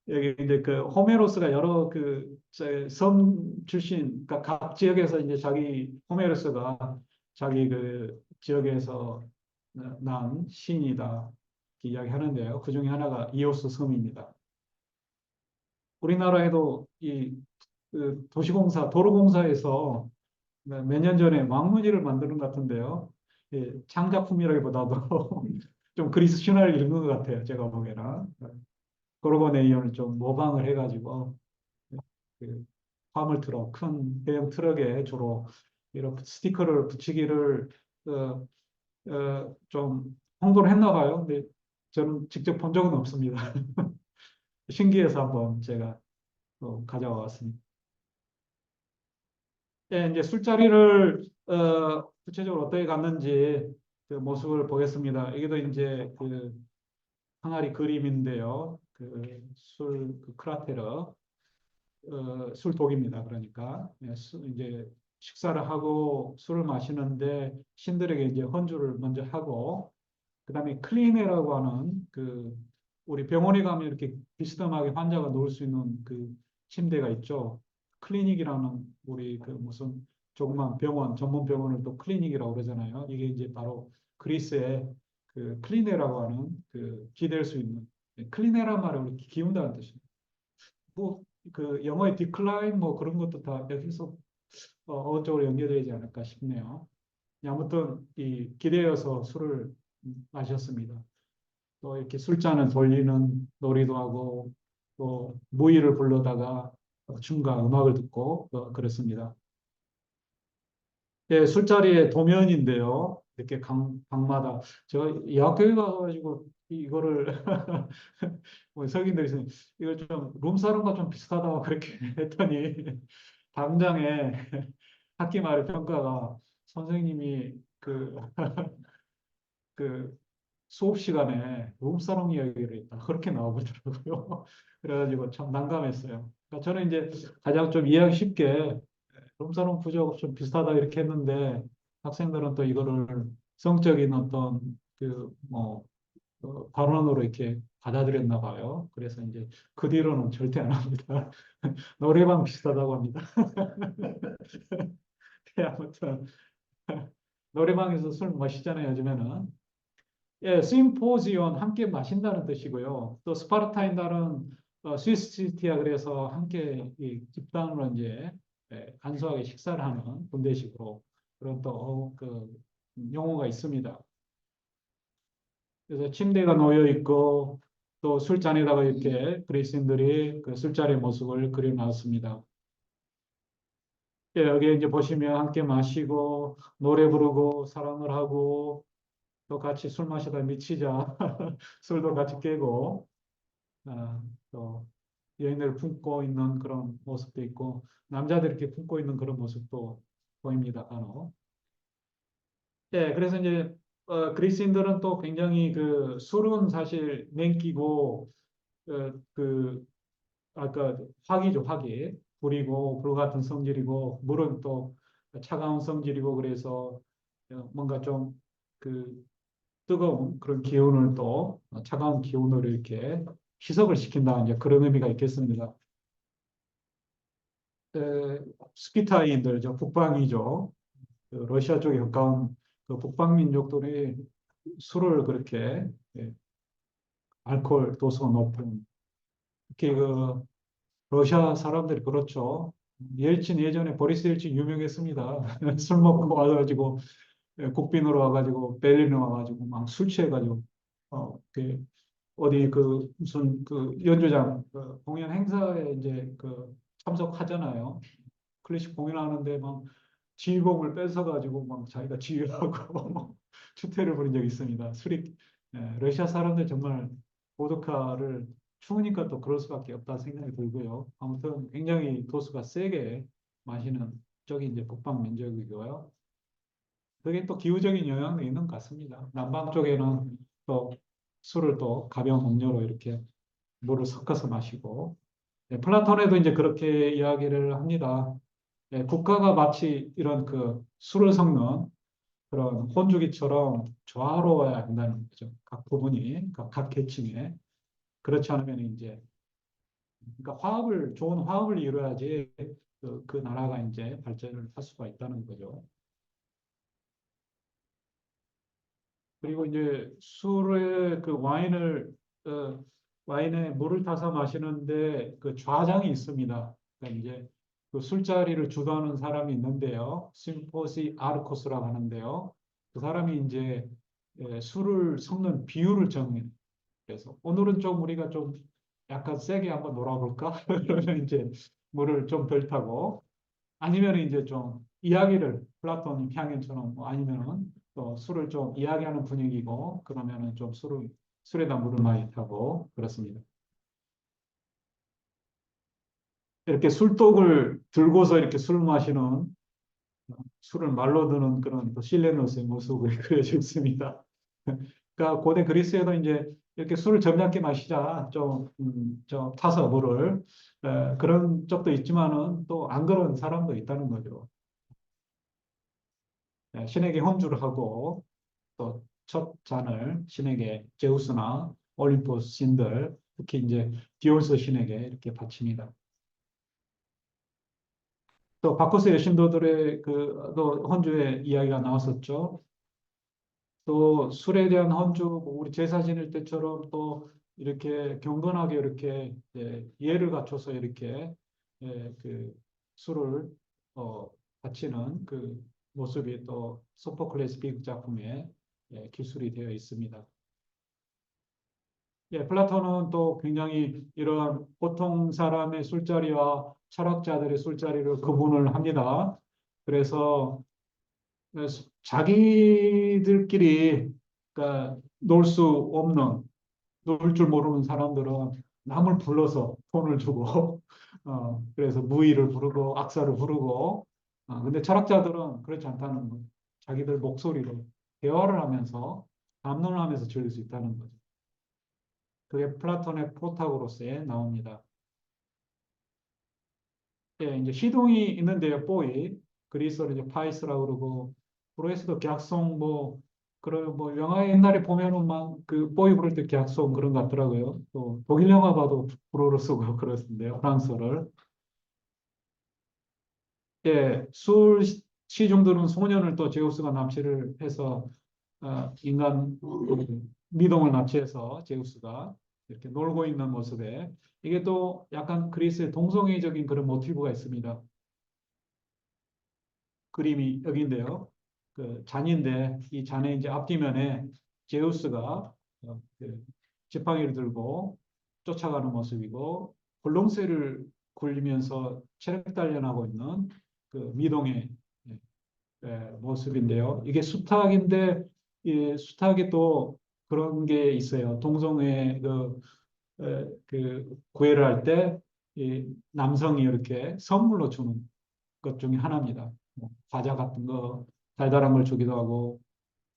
여기 이제 그 호메로스가 여러 그섬 출신, 그러니까 각 지역에서 이제 자기 호메로스가 자기 그 지역에서 난 신이다 이렇게 이야기하는데요. 그 중에 하나가 이오스 섬입니다. 우리나라에도 이그 도시공사, 도로공사에서 몇 년 전에 왕문이를 만드는 것 같은데요. 예, 창작품이라기보다도 좀 그리스 신화를 읽은 것 같아요. 제가 보기에는. 고르고네이온을 좀 모방을 해가지고 그 화물 트럭, 큰 대형 트럭에 주로 이렇게 스티커를 붙이기를 어, 좀 홍보를 했나 봐요. 근데 저는 직접 본 적은 없습니다. 신기해서 한번 제가 또 가져와 왔습니다. 예, 이제 술자리를 구체적으로 어떻게 갔는지 그 모습을 보겠습니다. 이게도 이제 그 항아리 그림인데요. 그 크라테르 술독입니다. 그러니까 예, 이제 식사를 하고 술을 마시는데 신들에게 이제 헌주를 먼저 하고 그다음에 클리네라고 하는 그 우리 병원에 가면 이렇게 비스듬하게 환자가 누울 수 있는 그 침대가 있죠. 클리닉이라는 우리 그 무슨 조그만 병원 전문 병원을 또 클리닉이라고 그러잖아요. 이게 이제 바로 그리스의 그 클리네라고 하는 그 기댈 수 있는 클리네란 말은 우리 기운다는 뜻입니다. 뭐 그 영어의 디클라인 뭐 그런 것도 다 여기서 어느 쪽으로 연결되지 않을까 싶네요. 아무튼 이 기대어서 술을 마셨습니다. 또 이렇게 술잔을 돌리는 놀이도 하고 또 무희를 불러다가 춤과 음악을 듣고 그랬습니다. 예, 술자리의 도면인데요. 이렇게 방마다 제가 예약교회 가가지고 이거를 뭐 석인들이 있으면 이거 좀 룸사롱과 좀 비슷하다고 그렇게 했더니 당장에 학기 말에 평가가 선생님이 그 수업 시간에 룸사롱 이야기를 했다. 그렇게 나오더라고요. 그래가지고 참 난감했어요. 그러니까 저는 이제 가장 좀 이해하기 쉽게 룸사롱 구조가 좀 비슷하다 이렇게 했는데 학생들은 또 이거를 성적인 어떤 그뭐 발언으로 이렇게 받아들였나 봐요. 그래서 이제 그 뒤로는 절대 안 합니다. 노래방 비슷하다고 합니다. 네, 아무튼 노래방에서 술 마시잖아요, 요즘에는. 예, 심포지온 함께 마신다는 뜻이고요. 또 스파르타인달은 스위스 시티야 그래서 함께 이 집단으로 이제 간소하게 식사를 하는 군대식으로 그런 또 그 용어가 있습니다. 그래서 침대가 놓여 있고 또 술잔에다가 이렇게 그리스인들이 그 술자리 모습을 그려놨습니다. 여기 이제 보시면 함께 마시고 노래 부르고 사랑을 하고 또 같이 술 마시다 미치자 술도 같이 깨고 또 여인을 품고 있는 그런 모습도 있고 남자들이 이렇게 품고 있는 그런 모습도 보입니다. 간혹. 그래서 이제 그리스인들은 또 굉장히 그 술은 사실 냉기고 그 아까 화기죠, 화기. 불이고 불 같은 성질이고 물은 또 차가운 성질이고 그래서 뭔가 좀 그 뜨거운 그런 기운을 또 차가운 기운으로 이렇게 희석을 시킨다 이제 그런 의미가 있겠습니다. 스키타이인들, 저 북방이죠. 그 러시아 쪽에 가까운 그 북방 민족들이 술을 그렇게 알코올 도수가 높은 특히 그 러시아 사람들이 그렇죠. 옐친 예전에 보리스 옐친 유명했습니다. 술 먹고 와가지고 국빈으로 와가지고 베를린 와가지고 막 술 취해가지고 그 어디 그 무슨 그 연주장 그 공연 행사에 이제 그 참석하잖아요. 클래식 공연하는데 막 지휘봉을 뺏어가지고 막 자기가 지휘하고 막 추태를 벌인 적이 있습니다. 러시아 사람들 정말 보드카를 추우니까 또 그럴 수밖에 없다 생각이 들고요. 아무튼 굉장히 도수가 세게 마시는 쪽이 이제 북방 민족이고요. 그게 또 기후적인 영향도 있는 것 같습니다. 남방 쪽에는 또 술을 또 가벼운 음료로 이렇게 물을 섞어서 마시고 플라톤에도 이제 그렇게 이야기를 합니다. 국가가 마치 이런 그 술을 섞는 그런 혼주기처럼 조화로워야 한다는 거죠. 각 부분이, 각 계층에. 그렇지 않으면 이제, 그러니까 좋은 화합을 이루어야지 그 나라가 이제 발전을 할 수가 있다는 거죠. 그리고 이제 술에 그 어, 와인에 물을 타서 마시는데 그 좌장이 있습니다. 그러니까 이제 그 술자리를 주도하는 사람이 있는데요. 심포시 아르코스라고 하는데요. 그 사람이 이제 술을 섞는 비율을 정해요. 그래서 오늘은 좀 우리가 좀 약간 세게 한번 놀아볼까? 그러면 이제 물을 좀 덜 타고 아니면 이제 좀 이야기를 플라톤 향연처럼 뭐 아니면은 또 술을 좀 이야기하는 분위기고 그러면은 좀 술에다 물을 많이 타고 그렇습니다. 이렇게 술독을 들고서 이렇게 술 마시는 술을 말로 드는 그런 또 실레노스의 모습을 그려져 있습니다. 그러니까 고대 그리스에도 이제 이렇게 술을 점잖게 마시자 좀 타서 물을 그런 쪽도 있지만은 또 안 그런 사람도 있다는 거죠. 신에게 혼주를 하고 또 첫 잔을 신에게 제우스나 올림포스 신들 특히 이제 디오스 신에게 이렇게 바칩니다. 또 바쿠스의 신도들의 그또 헌주의 이야기가 나왔었죠. 또 술에 대한 헌주, 뭐 우리 제사 지낼 때처럼 또 이렇게 경건하게 이렇게 예를 갖춰서 이렇게 그 술을 어, 바치는 그 모습이 또 소포클레스 비극 작품에 기술이 되어 있습니다. 플라톤은 또 굉장히 이런 보통 사람의 술자리와 철학자들의 술자리를 구분을 합니다. 그래서 자기들끼리 그러니까 놀 수 없는 놀 줄 모르는 사람들은 남을 불러서 돈을 주고 그래서 무의를 부르고 악사를 부르고 근데 철학자들은 그렇지 않다는 거죠. 자기들 목소리로 대화를 하면서 담론을 하면서 즐길 수 있다는 거죠. 그게 플라톤의 프로타고라스에 나옵니다. 이제 시동이 있는데요, 뽀이. 그리스어로 이제 파이스라고 그러고, 프로에서도 계약송 그런 영화 옛날에 보면은 막 그 뽀이 부를 때 계약송 그런 것 같더라고요. 또 독일 영화 봐도 불어로 쓰고 그러던데요, 프랑스어를. 술 시중들은 소년을 또 제우스가 납치를 해서 인간 미동을 납치해서 제우스가 이렇게 놀고 있는 모습에 이게 또 약간 그리스의 동성애적인 그런 모티브가 있습니다. 그림이 여기인데요. 그 잔인데 이 잔의 이제 앞뒤면에 제우스가 그 지팡이를 들고 쫓아가는 모습이고 굴렁쇠를 굴리면서 체력 단련하고 있는 그 미동의 모습인데요. 이게 수탉인데 이 수탉이 또 그런 게 있어요. 동성애 그 구애를 할 때 이 남성이 이렇게 선물로 주는 것 중에 하나입니다. 뭐 과자 같은 거 달달한 걸 주기도 하고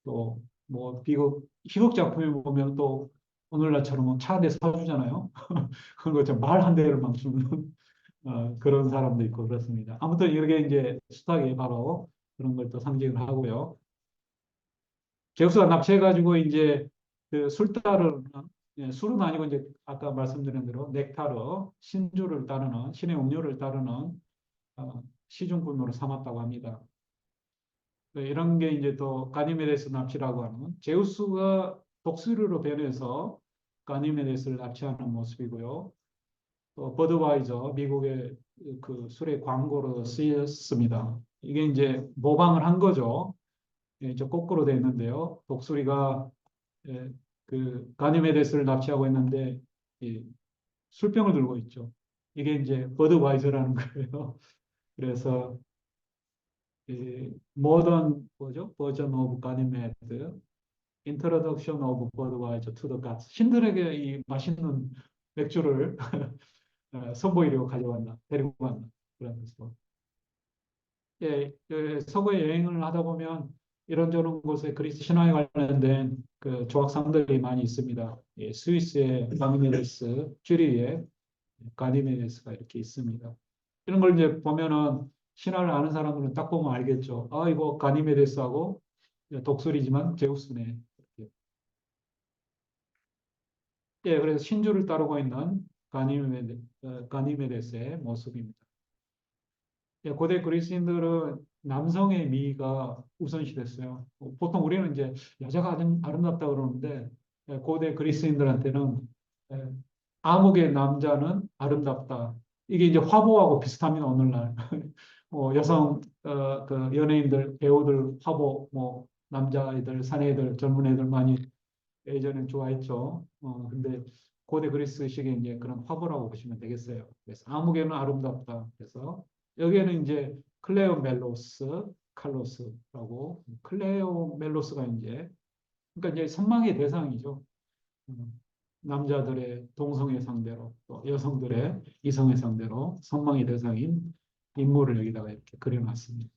또 뭐 비극 희극 작품에 보면 또 오늘날처럼 뭐차 한 대 사주잖아요. 그런 것처럼 말 한 대를 막 주는 그런 사람도 있고 그렇습니다. 아무튼 이렇게 이제 수탉이 바로 그런 걸 또 상징을 하고요. 제우스가 납치해가지고 이제 그 술따르는 예, 술은 아니고 이제 아까 말씀드린 대로 넥타르 신주를 따르는 신의 음료를 따르는 시중군으로 삼았다고 합니다. 네, 이런 게 이제 또 가니메데스 납치라고 하는 제우스가 독수리로 변해서 가니메데스를 납치하는 모습이고요. 또 버드와이저 미국의 그 술의 광고로 쓰였습니다. 이게 이제 모방을 한 거죠. 예, 저 거꾸로 돼 있는데요. 독수리가 예, 그 가니메데스를 납치하고 있는데 이 술병을 들고 있죠. 이게 이제 버드와이저라는 거예요. 그래서 이 모던 뭐죠? 버전 오브 가니메드, 인트로덕션 오브 버드와이저 투 더 가스. 신들에게 이 맛있는 맥주를 선보이려고 가져왔나, 데리고 왔나 그러면서 서구에 여행을 하다 보면 이런저런 곳에 그리스 신화에 관련된 그 조각상들이 많이 있습니다. 예, 스위스의 가니메데스, 쥐리히의 가니메데스가 이렇게 있습니다. 이런 걸 이제 보면은 신화를 아는 사람들은 딱 보면 알겠죠. 아, 이거 가니메데스하고 독수리지만 제우스네. 이렇게. 예, 그래서 신주를 따르고 있는 가니메데스의 모습입니다. 예, 고대 그리스인들은 남성의 미가 우선시됐어요. 보통 우리는 이제 여자가 아름답다 그러는데 고대 그리스인들한테는 예, 암흑의 남자는 아름답다. 이게 이제 화보하고 비슷합니다, 오늘날. 여성 그 연예인들, 배우들 화보, 뭐 남자애들, 사내애들, 젊은 애들 많이 예전엔 좋아했죠. 근데 고대 그리스식의 이제 그런 화보라고 보시면 되겠어요. 그래서 아무개는 아름답다. 그래서 여기에는 이제 클레오 멜로스, 칼로스라고 클레오 멜로스가 이제 그러니까 이제 선망의 대상이죠. 음, 남자들의 동성애 상대로 또 여성들의 이성애 상대로 선망의 대상인 인물을 여기다가 이렇게 그려놨습니다.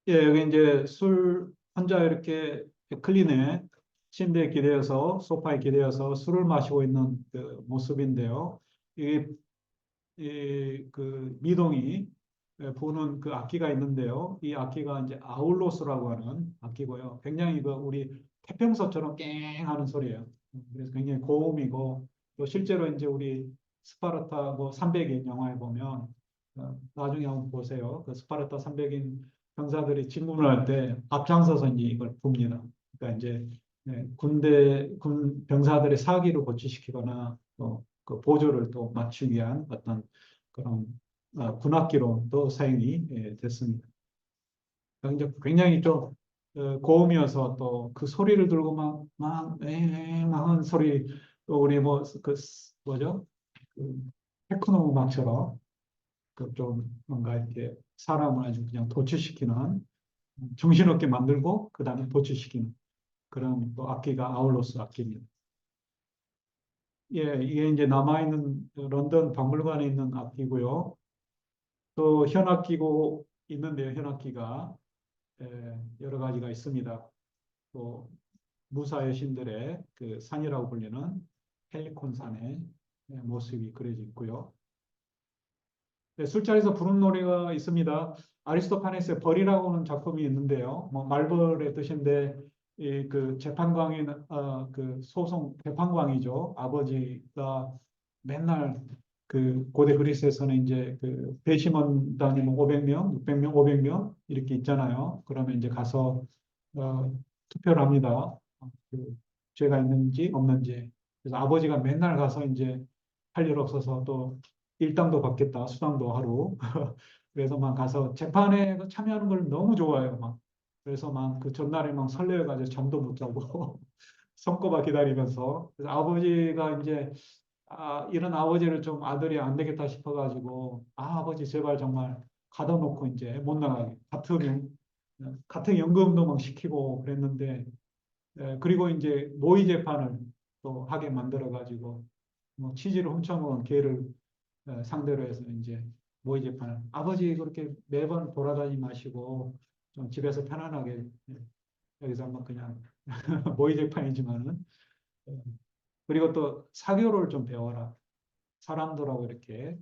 예, 여기 이제 술 혼자 이렇게 클린에 침대에 기대어서 소파에 기대어서 술을 마시고 있는 그 모습인데요. 이, 그 미동이 부는 그 악기가 있는데요. 이 악기가 이제 아울로스라고 하는 악기고요. 굉장히 그 우리 태평소처럼 깽 하는 소리예요. 그래서 굉장히 고음이고 또 실제로 이제 우리 스파르타 뭐 300인 영화에 보면 나중에 한번 보세요. 그 스파르타 300인 병사들이 진군을 할 때 앞장서서 이제 이걸 봅니다. 그러니까 이제 군 병사들의 사기를 고취시키거나 또 그 보조를 또 맞추기 위한 어떤 그런 군악기로 또 사용이 됐습니다. 굉장히 좀 고음이어서 또 그 소리를 들고 막 하는 소리 또 우리 뭐 그 뭐죠? 그 테크노 음악처럼 그 좀 뭔가 이렇게 사람을 아주 그냥 도취시키는 정신없게 만들고 그 다음에 도취시키는 그런 또 악기가 아울로스 악기입니다. 예, 이게 이제 남아있는 런던 박물관에 있는 악기고요. 또 현악기고 있는데요. 현악기가 여러 가지가 있습니다. 또 무사 여신들의 그 산이라고 불리는 펠리콘 산의 모습이 그려져 있고요. 네, 술자리에서 부르는 노래가 있습니다. 아리스토파네스의 벌이라고 하는 작품이 있는데요. 뭐 말벌의 뜻인데 이 그 재판광인 그 소송 재판광이죠. 아버지가 맨날 그 고대 그리스에서는 이제 그 배심원단이 뭐 500명, 600명, 500명 이렇게 있잖아요. 그러면 이제 가서 투표를 합니다. 그 죄가 있는지 없는지. 그래서 아버지가 맨날 가서 이제 할 일 없어서 또 일당도 받겠다, 수당도 하루. 그래서 막 가서 재판에 참여하는 걸 너무 좋아해요. 막. 그래서 막 그 전날에 막 설레어가지고 잠도 못 자고 손꼽아 기다리면서. 그래서 아버지가 이제 이런 아버지를 좀 아들이 안 되겠다 싶어가지고 아버지 제발 정말 가둬놓고 이제 못 나가게 같은 연금도 막 시키고 그랬는데 그리고 이제 모의 재판을 또 하게 만들어가지고 뭐 치즈를 훔쳐먹은 개를 상대로 해서 이제 모의 재판을 아버지 그렇게 매번 돌아다니지 마시고 좀 집에서 편안하게 여기서 한번 그냥 모의 재판이지만은 그리고 또 사교를 좀 배워라. 사람들하고 이렇게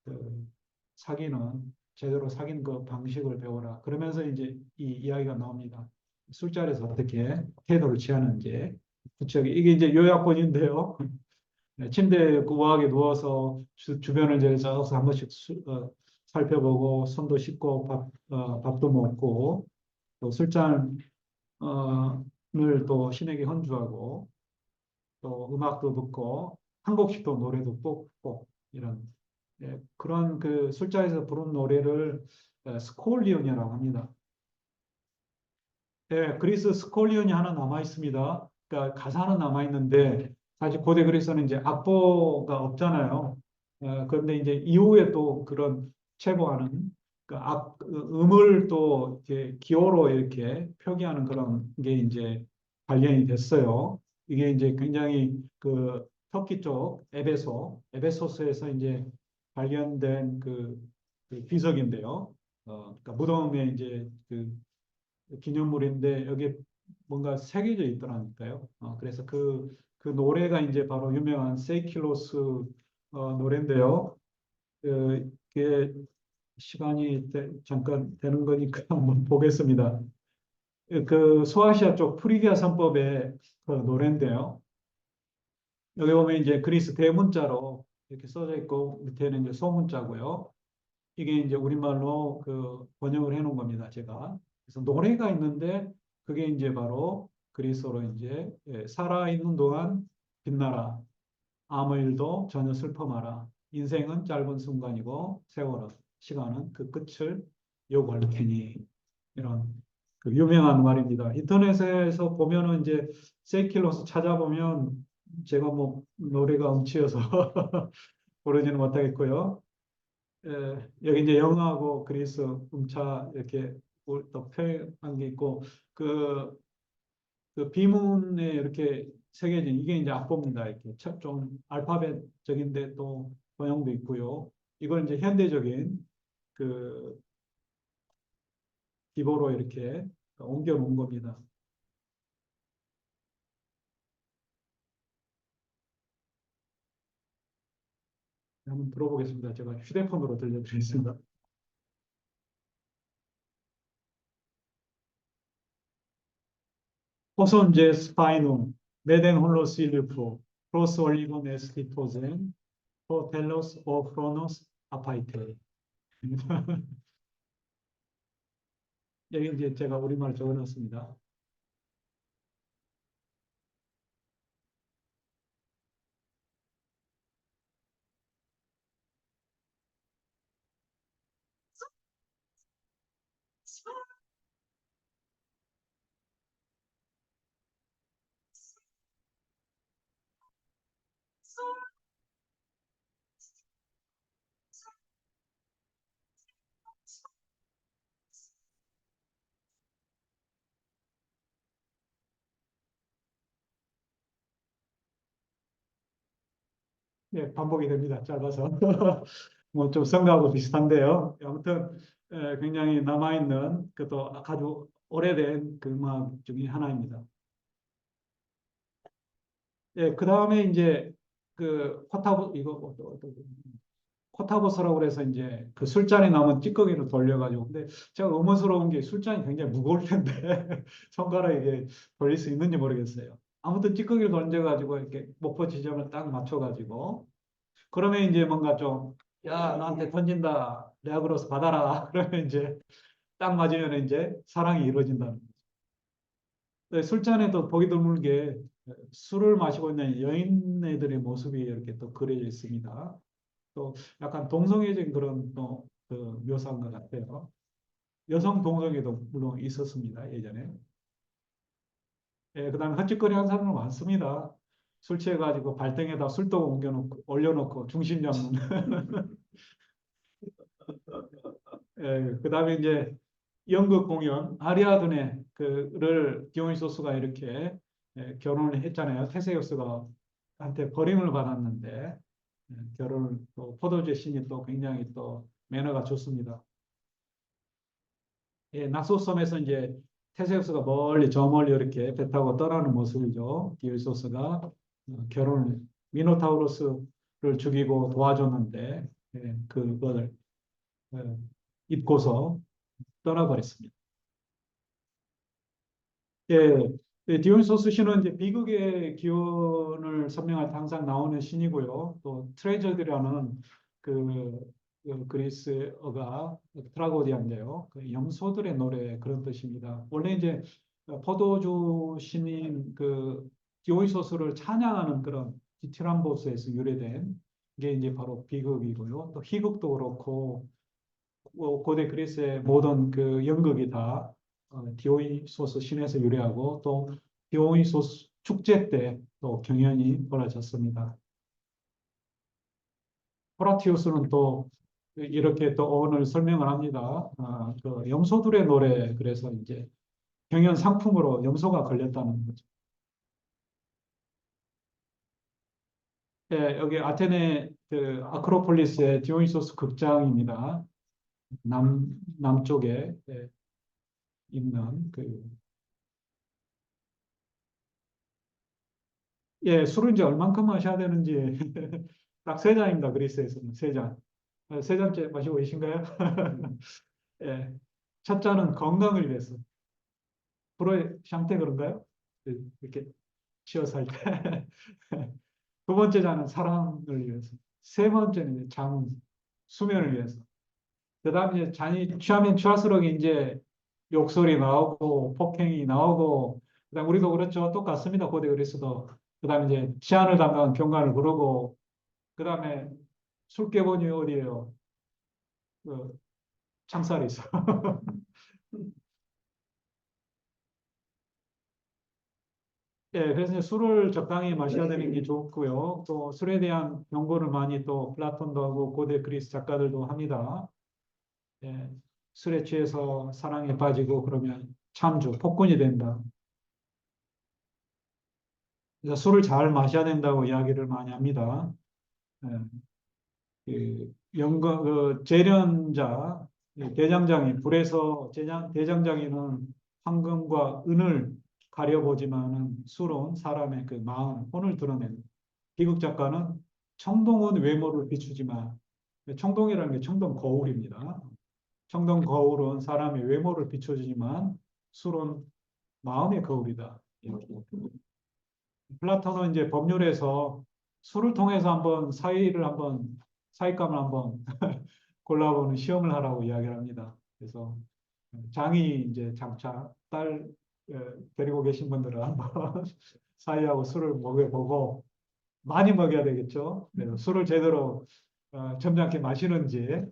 그 사귀는 제대로 사귄 그 방식을 배워라. 그러면서 이제 이 이야기가 나옵니다. 술자리에서 어떻게 태도를 취하는지. 그쵸? 이게 이제 요약본인데요. 네, 침대에 우아하게 누워서 주변을 이제 쫙 한 번씩 살펴보고 손도 씻고 밥도 먹고 또 술잔을 또 신에게 헌주하고 또 음악도 듣고 한 곡씩 또 노래도 꼭꼭 이런 그런 그 술자에서 부른 노래를 스콜리온이라고 합니다. 그리스 스콜리온이 하나 남아 있습니다. 그러니까 가사는 남아 있는데 사실 고대 그리스는 이제 악보가 없잖아요. 그런데 이제 이후에 또 그런 채보하는 그 음을 또 이렇게 기호로 이렇게 표기하는 그런 게 이제 발견이 됐어요. 이게 이제 굉장히 그 터키 쪽 에베소스에서 이제 발견된 그 비석인데요. 그러니까 무덤에 이제 그 기념물인데 여기 뭔가 새겨져 있더라니까요. 그래서 그 노래가 이제 바로 유명한 세이킬로스 노래인데요. 그게 시간이 잠깐 되는 거니까 한번 보겠습니다. 그 소아시아 쪽 프리기아 선법의 그 노래인데요. 여기 보면 이제 그리스 대문자로 이렇게 써져 있고 밑에는 이제 소문자고요. 이게 이제 우리말로 그 번역을 해 놓은 겁니다, 제가. 그래서 노래가 있는데 그게 이제 바로 그리스어로 이제 살아있는 동안 빛나라. 아무 일도 전혀 슬퍼 마라. 인생은 짧은 순간이고 세월은 시간은 그 끝을 요구할 테니 이런 그 유명한 말입니다. 인터넷에서 보면은 이제 세킬로스 찾아보면 제가 뭐 노래가 음치여서 부르지는 못하겠고요. 여기 이제 영어하고 그리스 음차 이렇게 또 표현한 게 있고 그, 그 비문에 이렇게 새겨진 이게 이제 악보입니다. 이렇게 좀 알파벳적인데 또 번역도 있고요. 이걸 이제 현대적인 그 기보로 이렇게 옮겨 놓은 겁니다. 한번 들어보겠습니다. 제가 휴대폰으로 들려드리겠습니다. 호손제 스파이눔, 메덴 홀로스 일프, 프로스 올리곤 에스티토젠, 토텔로스 오 크로노스 아파이테. 여기 이제 제가 우리말 적어놨습니다. 예, 반복이 됩니다. 짧아서. 뭐 좀 성가하고 비슷한데요. 아무튼 굉장히 남아있는 그것도 아주 오래된 그 음악 중에 하나입니다. 예, 그 다음에 이제 그 코타보 이거 코타보스라고 그래서 이제 그 술잔에 남은 찌꺼기를 돌려가지고 근데 제가 의문스러운 게 술잔이 굉장히 무거울 텐데 손가락에 이게 돌릴 수 있는지 모르겠어요. 아무튼 찌꺼기를 던져가지고 이렇게 목표 지점을 딱 맞춰가지고 그러면 이제 뭔가 좀, 야, 나한테 던진다. 내가 그래서 받아라. 그러면 이제 딱 맞으면 이제 사랑이 이루어진다는 거죠. 네, 술잔에도 보기 드물게 술을 마시고 있는 여인네들의 모습이 이렇게 또 그려져 있습니다. 또 약간 동성애적인 그런 또 묘사한 것 같아요. 여성 동성애도 물론 있었습니다, 예전에. 예, 그다음에 헛짓거리하는 사람은 많습니다. 술 취해가지고 발등에다 술독 올려놓고 중심 잡는. 예, 그다음에 이제 연극 공연 아리아드네 그를 디오니소스가 이렇게 결혼을 했잖아요. 테세우스가 한테 버림을 받았는데 결혼을 또 포도주의 신이 또 굉장히 또 매너가 좋습니다. 예, 낙소섬에서 이제 테세우스가 멀리 저 멀리 이렇게 배 타고 떠나는 모습이죠. 디오니소스가 결혼을 미노타우로스를 죽이고 도와줬는데 그걸 어, 잊고서 떠나버렸습니다. 예, 디온소스 신은 이제 비극의 기원을 설명할 때 항상 나오는 신이고요. 또 트레저디라는 그, 그 그리스어가 트라고디아인데요. 그 염소들의 노래 그런 뜻입니다. 원래 이제 포도주 신인 그 디오니소스를 찬양하는 그런 디티람보스에서 유래된 게 이제 바로 비극이고요. 또 희극도 그렇고 고대 그리스의 모든 그 연극이 다 디오니소스 신에서 유래하고 또 디오니소스 축제 때 또 경연이 벌어졌습니다. 호라티우스는 또 이렇게 또 오늘 설명을 합니다. 그 염소들의 노래 그래서 이제 경연 상품으로 염소가 걸렸다는 거죠. 예, 여기 아테네 그 아크로폴리스의 디오니소스 극장입니다. 남쪽에 있는 그 예, 술을 이제 얼만큼 마셔야 되는지 딱 세 잔입니다. 그리스에서는 세 잔. 세 잔째 마시고 계신가요? 예. 첫 잔은 건강을 위해서. 프로의 샹테 그런가요? 이렇게 취해서 할 때. 두 번째 잔은 사랑을 위해서. 세 번째는 이제 잠, 수면을 위해서. 그 다음에 이제 잔이 취하면 취할수록 이제 욕설이 나오고 폭행이 나오고 그다음 우리도 그렇죠. 똑같습니다. 고대 그리스도. 그다음에 이제 치안을 담당한 경관을 부르고 그다음에 술 깨보니 어디에요? 그 창살이 있어. 예, 그래서 이제 술을 적당히 마셔야 되는 게 좋고요. 또 술에 대한 경고를 많이 또 플라톤도 하고 고대 그리스 작가들도 합니다. 예, 술에 취해서 사랑에 빠지고 그러면 참주, 폭군이 된다. 그래서 술을 잘 마셔야 된다고 이야기를 많이 합니다. 예, 그 재련자, 대장장이, 불에서 대장장이는 황금과 은을 가려보지만은 술은 사람의 그 마음, 혼을 드러내는. 비극 작가는 청동은 외모를 비추지만, 청동이라는 게 청동 거울입니다. 청동 거울은 사람의 외모를 비춰주지만 술은 마음의 거울이다. 이렇게. 플라톤은 이제 법률에서 술을 통해서 한번 사익감을 한번 골라보는 시험을 하라고 이야기를 합니다. 그래서 장이 이제 장차 딸 데리고 계신 분들은 한번 사이하고 술을 먹여보고 많이 먹여야 되겠죠. 그래서 술을 제대로 점잖게 마시는지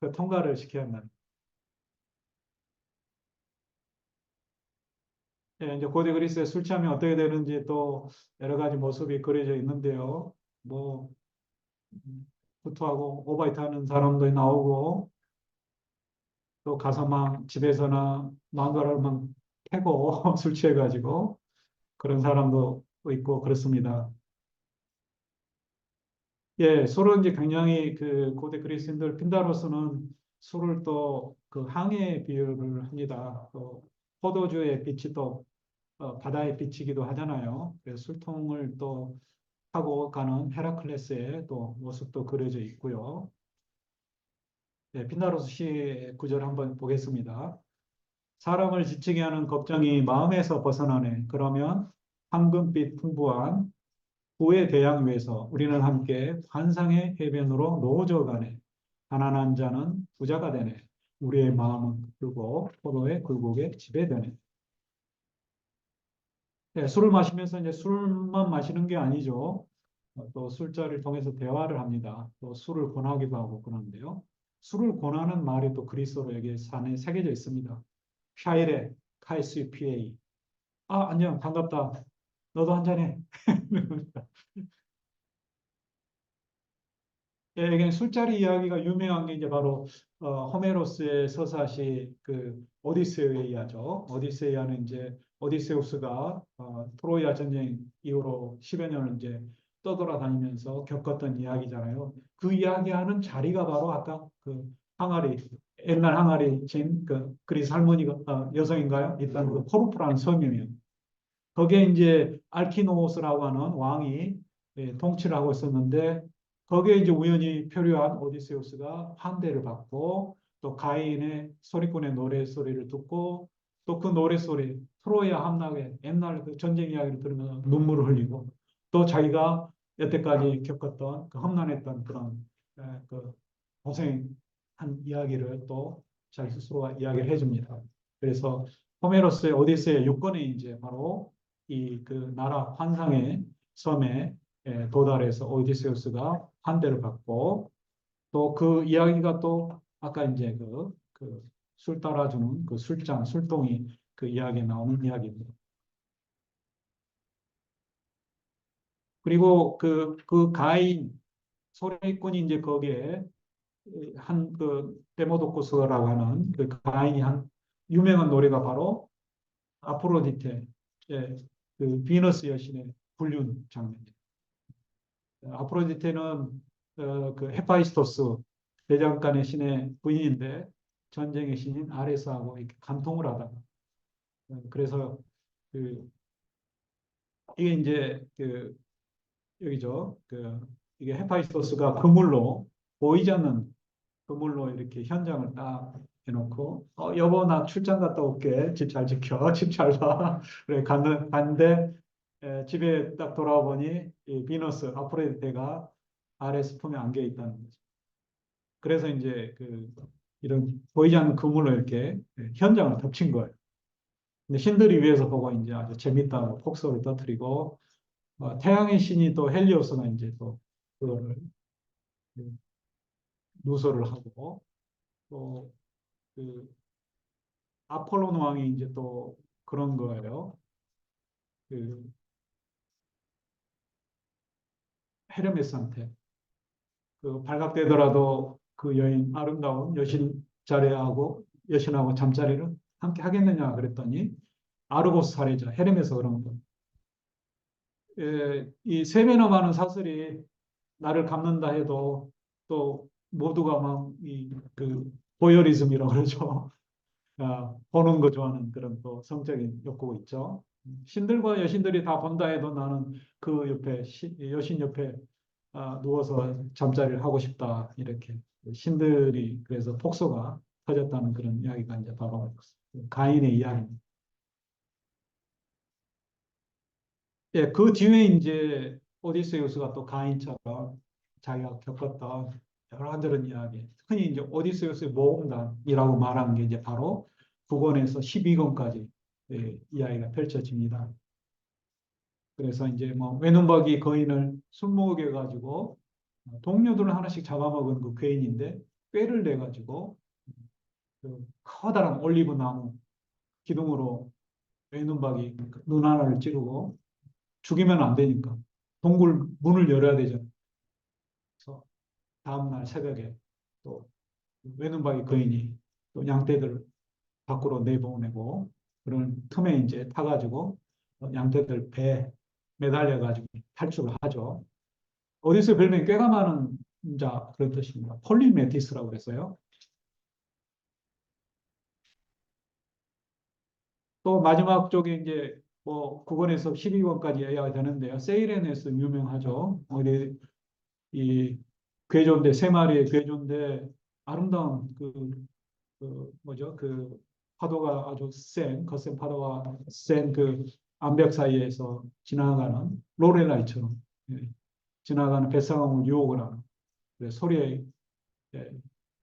그 통과를 시켜야 한다. 예, 이제 고대 그리스의 술 취하면 어떻게 되는지 또 여러 가지 모습이 그려져 있는데요. 뭐 후투하고 오바이트 하는 사람도 나오고 또 가서 막 집에서나 망가를 막 패고 술 취해가지고 그런 사람도 있고 그렇습니다. 예, 술은 이제 굉장히 그 고대 그리스인들 핀다로스는 술을 또 그 항해에 비유를 합니다. 또 포도주의 빛이 또 바다의 빛이기도 하잖아요. 그래서 술통을 또 타고 가는 헤라클레스의 또 모습도 그려져 있고요. 네, 핀다로스 시 구절 한번 보겠습니다. 사람을 지치게 하는 걱정이 마음에서 벗어나네. 그러면 황금빛 풍부한 후의 대양 위에서 우리는 함께 환상의 해변으로 노져 가네. 가난한 자는 부자가 되네. 우리의 마음은 굴고 포도의 굴곡에 지배되네. 네, 술을 마시면서 이제 술만 마시는 게 아니죠. 또 술자리를 통해서 대화를 합니다. 또 술을 권하기도 하고 그러는데요. 술을 권하는 말이 또 그리스어로 여기 안에 새겨져 있습니다. 샤이레 카이스피에이. 아, 안녕, 반갑다. 너도 한 잔해. 예, 이게 술자리 이야기가 유명한 게 이제 바로 호메로스의 서사시 그 오디세이아죠. 오디세이아는 이제 오디세우스가 트로이아 전쟁 이후로 10여 년을 이제 떠돌아다니면서 겪었던 이야기잖아요. 그 이야기하는 자리가 바로 아까 그 항아리 옛날 항아리 진그 그리스 할머니가 여성인가요? 일단 그 코르프라는 섬이에요. 거기에 이제 알키노스라고 하는 왕이 통치를 하고 있었는데 거기에 이제 우연히 표류한 오디세우스가 환대를 받고 또 가인의 소리꾼의 노래소리를 듣고 또 그 노래소리 트로이아 함락의 옛날 그 전쟁 이야기를 들으면서 눈물을 흘리고 또 자기가 여태까지 겪었던 그 험난했던 그런 그 고생한 이야기를 또 자기 스스로가 이야기를 해줍니다. 그래서 호메로스의 오디세이의 요건이 이제 바로 이 그 나라 환상의 섬에 도달해서 오디세우스가 환대를 받고 또 그 이야기가 또 아까 이제 그 술 따라주는 그 술장, 술동이 그 이야기에 나오는 이야기입니다. 그리고 그 가인 소리꾼이 이제 거기에 한 그 데모도코스라고 하는 그 가인이 한 유명한 노래가 바로 아프로디테, 그 비너스 여신의 불륜 장면입니다. 아프로디테는 그 헤파이스토스 대장간의 신의 부인인데 전쟁의 신인 아레스하고 이렇게 간통을 하다가 그래서 그 이게 이제 그 여기죠. 그 이게 헤파이스토스가 그물로 보이지 않는 그물로 이렇게 현장을 딱 해놓고 여보 나 출장 갔다 올게 집 잘 지켜 집 잘 봐. 그래 갔는데 집에 딱 돌아와 보니 이 비너스 아프로디테가 아레스 품에 안겨 있다는 거죠. 그래서 이제 그 이런 보이지 않는 그물로 이렇게 현장을 덮친 거예요. 근데 신들이 위에서 보고 이제 아주 재밌다고 폭소를 터뜨리고 태양의 신이 또 헬리오스가 이제 또 그거를 그 누설을 하고 또 그 아폴론 왕이 이제 또 그런 거예요. 그 헤르메스한테 그 발각되더라도 그 여인 아름다운 여신 자리하고 여신하고 잠자리를 함께 하겠느냐 그랬더니 아르고스 살해자 헤르메스 그런 거. 이 세배나 많은 사슬이 나를 감는다 해도 또 모두가 막 이 그 보여리즘이라고 그러죠. 보는 거 좋아하는 그런 또 성적인 욕구가 있죠. 신들과 여신들이 다 본다 해도 나는 그 옆에 여신 옆에 누워서 잠자리를 하고 싶다 이렇게 신들이 그래서 폭소가 터졌다는 그런 이야기가 이제 바로 가인의 이야기입니다. 예, 그 뒤에 이제 오디세우스가 또 가인처럼 자기가 겪었던 여러 가지 이야기, 흔히 이제 오디세우스의 모험담이라고 말하는 게 이제 바로 9권에서 12권까지 이야기가 펼쳐집니다. 그래서 이제 뭐 외눈박이 거인을 술먹여 가지고 동료들을 하나씩 잡아먹은 그 괴인인데 꾀를 내 가지고 그 커다란 올리브 나무 기둥으로 외눈박이 눈 하나를 찌르고 죽이면 안 되니까 동굴 문을 열어야 되죠. 그래서 다음날 새벽에 또 외눈박이 거인이 또 양떼들 밖으로 내보내고 그런 틈에 이제 타가지고 양떼들 배에 매달려가지고 탈출을 하죠. 어디서 별명이 꾀가 많은 자 그런 뜻입니다. 폴리메티스라고 그랬어요. 또 마지막 쪽에 이제 뭐 9권에서 12권까지 이야기가 되는데요. 세이렌에서 유명하죠. 어디 이 괴조인데 세 마리의 괴조인데 아름다운 그 뭐죠? 그 파도가 아주 센 거센 파도가 센 그 암벽 사이에서 지나가는 로레라이처럼 지나가는 뱃사공을 유혹을 하는 소리에 예,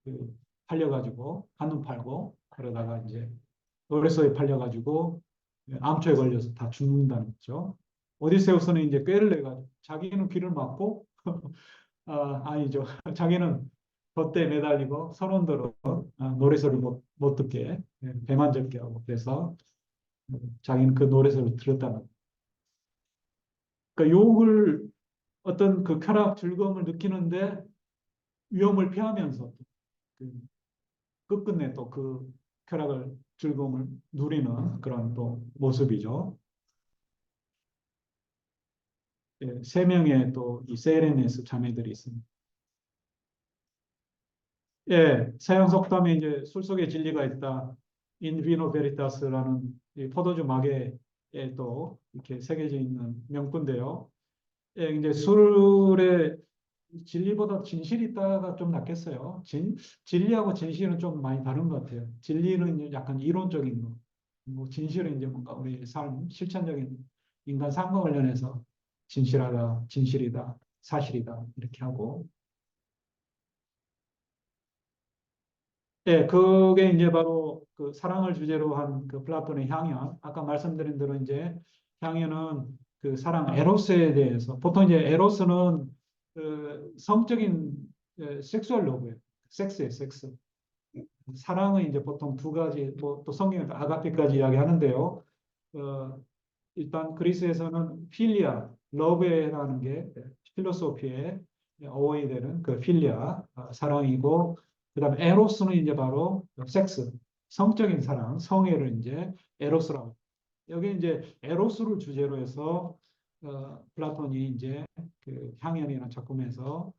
그 팔려가지고 한눈 팔고 그러다가 이제 노래소에 팔려가지고 암초에 걸려서 다 죽는다는 거죠. 오디세우스는 이제 꾀를 내가지고 자기는 귀를 막고 아니죠. 자기는 돛대에 매달리고 선원들은 노래소리를 못 듣게 배만 적게 하고 그래서 자기는 그 노래소리를 들었다는. 그러니까 욕을 어떤 그 쾌락 즐거움을 느끼는데 위험을 피하면서 그 끝끝내 또 그 쾌락을 즐거움을 누리는 그런 또 모습이죠. 예, 세 명의 또 이 세레네스 자매들이 있습니다. 예, 서양 속담에 이제 술 속에 진리가 있다. 인 비노 베리타스라는 이 포도주 마개에 또 이렇게 새겨져 있는 명구인데요. 예, 이제 술에 진리보다 진실이 있다가 좀 낫겠어요. 진리하고 진실은 좀 많이 다른 것 같아요. 진리는 이제 약간 이론적인 거, 뭐 진실은 이제 뭔가 우리 삶, 실천적인 인간 삶과 관련해서 진실하다, 진실이다, 사실이다 이렇게 하고, 예, 그게 이제 바로 그 사랑을 주제로 한 그 플라톤의 향연. 아까 말씀드린 대로 이제 향연은 그 사랑 에로스에 대해서 보통 이제 에로스는 그 성적인 섹슈얼 러브예요. 섹스예요, 섹스. 사랑은 이제 보통 두 가지, 뭐 또 성경에서 아가페까지 이야기하는데요. 어, 일단 그리스에서는 필리아, 러브에 해당하는 게 필로소피에 어원이 되는 그 필리아, 사랑이고, 그다음에 에로스는 이제 바로 섹스, 성적인 사랑, 성애를 이제 에로스라고. 여기 이제 에로스를 주제로 해서 플라톤이 이제 그 향연이라는 작품에서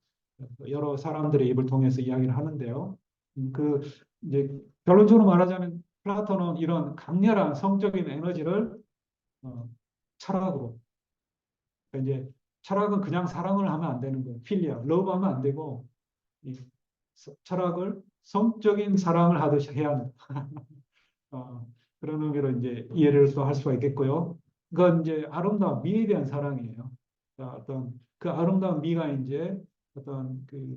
여러 사람들의 입을 통해서 이야기를 하는데요. 그 이제 결론적으로 말하자면 플라톤은 이런 강렬한 성적인 에너지를 어, 철학으로. 그러니까 이제 철학은 그냥 사랑을 하면 안 되는 거예요. 필리아, 러브하면 안 되고 이 철학을 성적인 사랑을 하듯이 해야 합니다. 어, 그런 의미로 이제 이해를 또 할 수가 있겠고요. 그건 이제 아름다운 미에 대한 사랑이에요. 그러니까 어떤 그 아름다운 미가 이제 어떤 그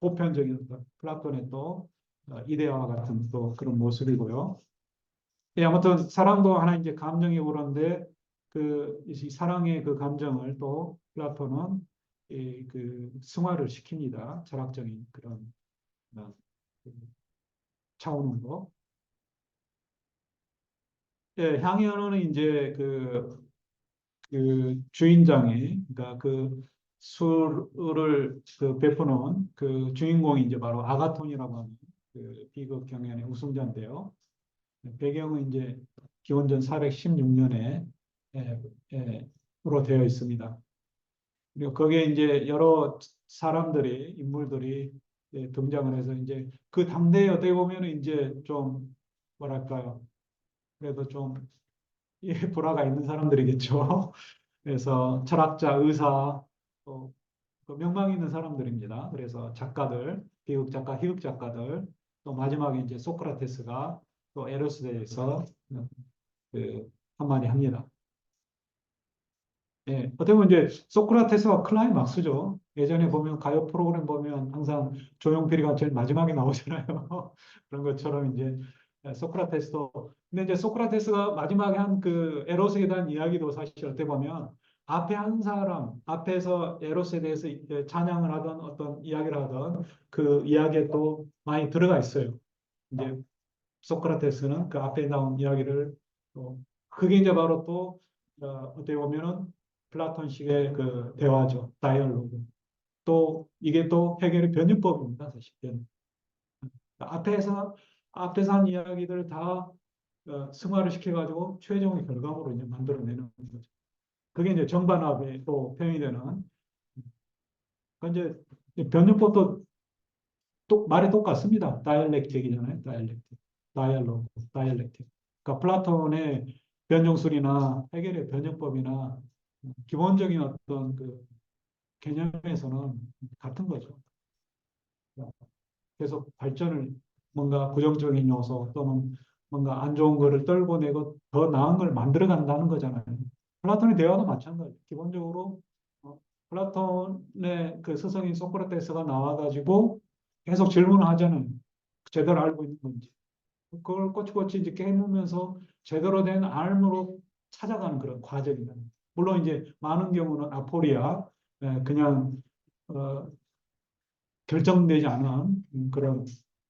보편적인 어떤 플라톤의 또 이데아와 같은 또 그런 모습이고요. 예, 아무튼 사랑도 하나 이제 감정이고 그런데 이 사랑의 그 감정을 또 플라톤은 그 승화를 시킵니다. 철학적인 그런 어, 그 차원으로. 예, 향연은 이제 그 주인장이 그러니까 그 술을 그 베푸는 그 주인공이 이제 바로 아가톤이라고 하는 그 비극 경연의 우승자인데요. 배경은 이제 기원전 416년에 으로 되어 있습니다. 그리고 거기에 이제 여러 사람들이 인물들이 등장을 해서 이제 그 당대에 어떻게 보면 이제 좀 뭐랄까요? 그래도 좀 불화가 있는 사람들이겠죠. 그래서 철학자, 의사, 또 명망 있는 사람들입니다. 그래서 작가들, 비극 작가, 희극 작가들, 또 마지막에 이제 소크라테스가 또 에로스에 대해서 그 한마디 합니다. 예, 어떻게 보면 이제 소크라테스와 클라이막스죠. 예전에 보면 가요 프로그램 보면 항상 조용필이가 제일 마지막에 나오잖아요. 그런 것처럼 이제 소크라테스도 근데 이제 소크라테스가 마지막에 한 그 에로스에 대한 이야기도 사실 어떻게 보면 앞에 한 사람 앞에서 에로스에 대해서 찬양을 하던 어떤 이야기를 하던 그 이야기에 또 많이 들어가 있어요. 이제 소크라테스는 그 앞에 나온 이야기를 또 그게 이제 바로 또 어떻게 보면은 플라톤식의 그 대화죠. 다이얼로그. 또 이게 또 해결의 변증법입니다. 사실. 앞에서 앞에서 한 이야기들 다 승화를 시켜가지고 최종의 결과물로 이제 만들어내는 거죠. 그게 이제 정반합에 또 표현이 되는. 그 이제 변증법도 또 말이 똑같습니다. 다이얼렉틱이잖아요. 다이얼렉틱. 다이얼로그, 다이얼렉틱. 그러니까 플라톤의 변종술이나 해결의 변증법이나 기본적인 어떤 그 개념에서는 같은 거죠. 계속 발전을 뭔가 부정적인 요소 또는 뭔가 안 좋은 거를 떨궈내고 더 나은 걸 만들어 간다는 거잖아요. 플라톤의 대화도 마찬가지예요. 기본적으로 플라톤의 그 스승인 소크라테스가 나와가지고 계속 질문을 하자는 제대로 알고 있는 건지 그걸 꼬치꼬치 이제 깨물면서 제대로 된 알무로 찾아가는 그런 과정이다. 물론 이제 많은 경우는 아포리아 그냥 어, 결정되지 않은 그런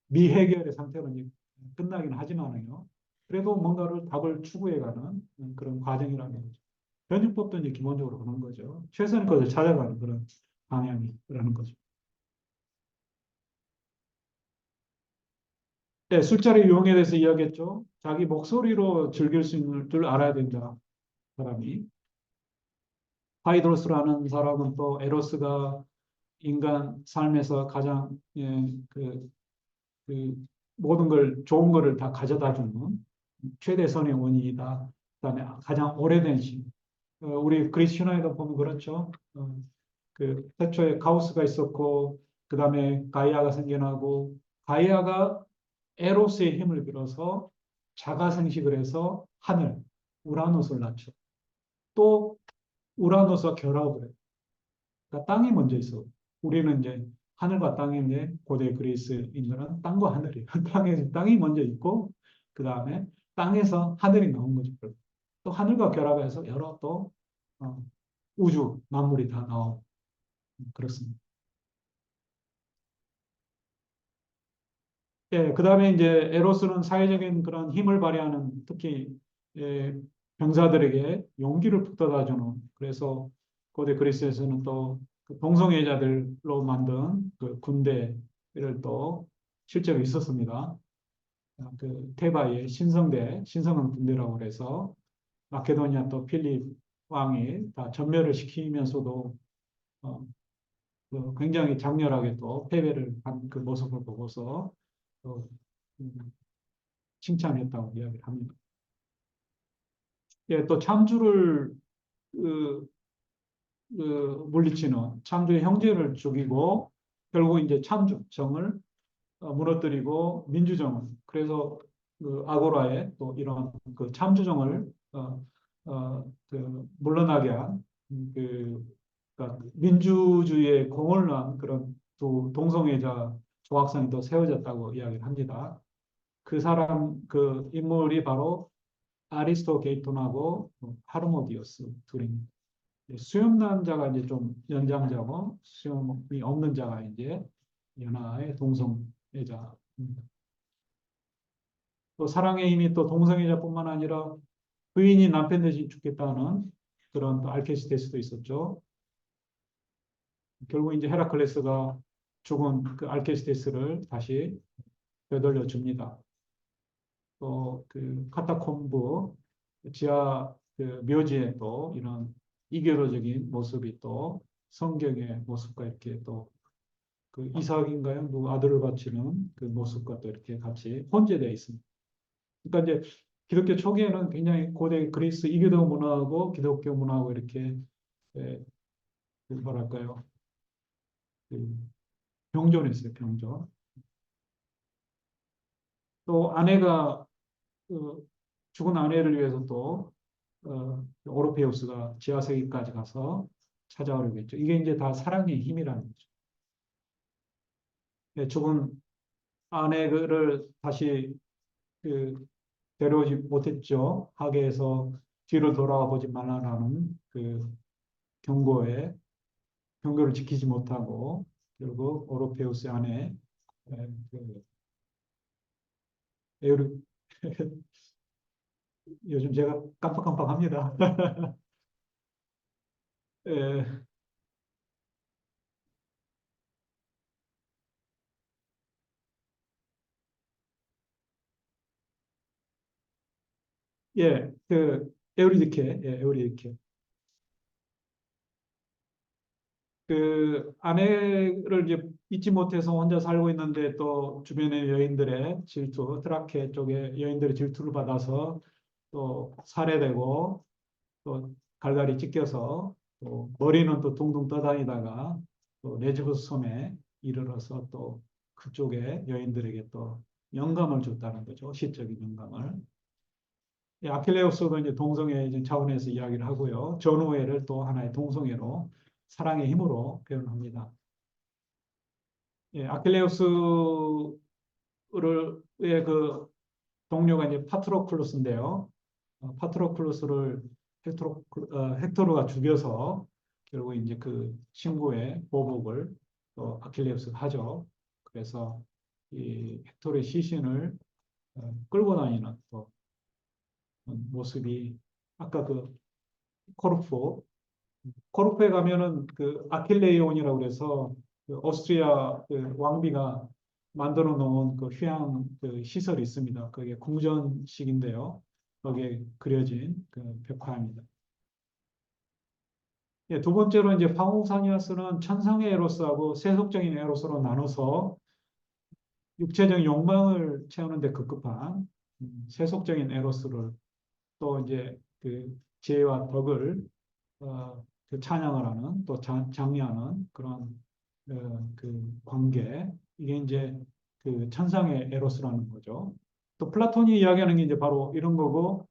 미해결의 상태로 이제 끝나긴 하지만요. 그래도 뭔가를 답을 추구해가는 그런 과정이라는 거죠. 변증법도 이제 기본적으로 그런 거죠. 최선의 것을 찾아가는 그런 방향이라는 거죠. 네, 술자리 유형에 대해서 이야기했죠. 자기 목소리로 즐길 수 있는 줄 알아야 된다, 사람이. 하이드로스라는 사람은 또 에로스가 인간 삶에서 가장 그 모든 걸 좋은 거를 다 가져다 주는 최대선의 원인이다. 그다음에 가장 오래된 신. 우리 그리스 신화에도 보면 그렇죠. 그 태초에 카오스가 있었고 그다음에 가이아가 생겨나고 가이아가 에로스의 힘을 빌어서 자가 생식을 해서 하늘 우라노스를 낳죠. 또 우라노스와 결합을 해요. 그러니까 땅이 먼저 있어. 우리는 이제 하늘과 땅인데 고대 그리스인들은 땅과 하늘이에요. 땅이 먼저 있고 그 다음에 땅에서 하늘이 나온 거죠. 또 하늘과 결합해서 여러 또 어, 우주 만물이 다 나오고 그렇습니다. 예, 그 다음에 이제 에로스는 사회적인 그런 힘을 발휘하는 특히 예, 병사들에게 용기를 북돋아주는 그래서 고대 그리스에서는 또그 동성애자들로 만든 그 군대를 또 실제로 있었습니다. 그 테바의 신성한 군대라고 그래서 마케도니아 또 필립 왕이 다 전멸을 시키면서도 어, 그 굉장히 장렬하게 또 패배를 한 그 모습을 보고서 또 음, 칭찬했다고 이야기를 합니다. 예, 또 참주를 그, 물리치는 참주의 형제를 죽이고 결국 이제 참주정을 무너뜨리고 민주정을 그래서 그 아고라에 또 이런 그 참주정을 물러나게 한 그러니까 민주주의의 공을 낳은 그런 두 동성애자 조각상이 또 세워졌다고 이야기를 합니다. 그 사람 그 인물이 바로 아리스토게이톤하고 하르모디우스 둘입니다. 수염난 자가 이제 좀 연장자고 수염이 없는 자가 이제 연하의 동성애자. 또 사랑의 힘이 또 동성애자뿐만 아니라 부인이 남편 대신 죽겠다는 그런 또 알케시데스도 있었죠. 결국 이제 헤라클레스가 죽은 그 알케시데스를 다시 되돌려 줍니다. 또 그 카타콤브 지하 그 묘지에 또 이런 이교도적인 모습이 또 성경의 모습과 이렇게 또 그 이삭인가요? 누구 아들을 바치는 그 모습과 또 이렇게 같이 혼재되어 있습니다. 그러니까 이제 기독교 초기에는 굉장히 고대 그리스 이교도 문화하고 기독교 문화하고 이렇게 예, 그 뭐랄까요? 그 병존했어요, 병존. 또 아내가 그 죽은 아내를 위해서 또 오르페우스가 지하세계까지 가서 찾아오려고 했죠. 이게 이제 다 사랑의 힘이라는 거죠. 예, 죽은 아내를 다시 그 데려오지 못했죠. 하계에서 뒤로 돌아와 보지 말라라는 그 경고에 경고를 지키지 못하고 결국 오르페우스의 아내 그 에우리 요즘 제가 깜빡깜빡합니다. 예, 예, 그 에우리디케, 예, 에우리디케. 그 아내를 이제 잊지 못해서 혼자 살고 있는데 또 주변의 여인들의 질투, 트라케 쪽에 여인들의 질투를 받아서 또 살해되고 또 갈갈이 찢겨서 또 머리는 또 둥둥 떠다니다가 또 레즈부스 섬에 이르러서 또 그쪽에 여인들에게 또 영감을 줬다는 거죠. 시적인 영감을. 이 아킬레우스도 이제 동성애 차원에서 이야기를 하고요. 전우회를 또 하나의 동성애로 사랑의 힘으로 표현합니다. 예, 아킬레우스를 의그 동료가 이제 파트로클루스인데요. 파트로클루스를 헥토르가 죽여서 결국 이제 그 친구의 보복을 또 아킬레우스가 하죠. 그래서 이 헥토르의 시신을 끌고 다니는 또 모습이 아까 그 코르프 코르프에 가면은 그 아킬레이온이라고 그래서 그 오스트리아 그 왕비가 만들어 놓은 그 휴양 그 시설이 있습니다. 그게 궁전식인데요. 거기에 그려진 그 벽화입니다. 예, 두 번째로 이제 파우사니아스는 천상의 에로스하고 세속적인 에로스로 나눠서 육체적 욕망을 채우는 데 급급한 세속적인 에로스를 또 이제 그 지혜와 덕을 그 찬양을 하는 또 장려하는 그런 그 관계 이게 이제 그 천상의 에로스라는 거죠. 또 플라톤이 이야기하는 게 이제 바로 이런 거고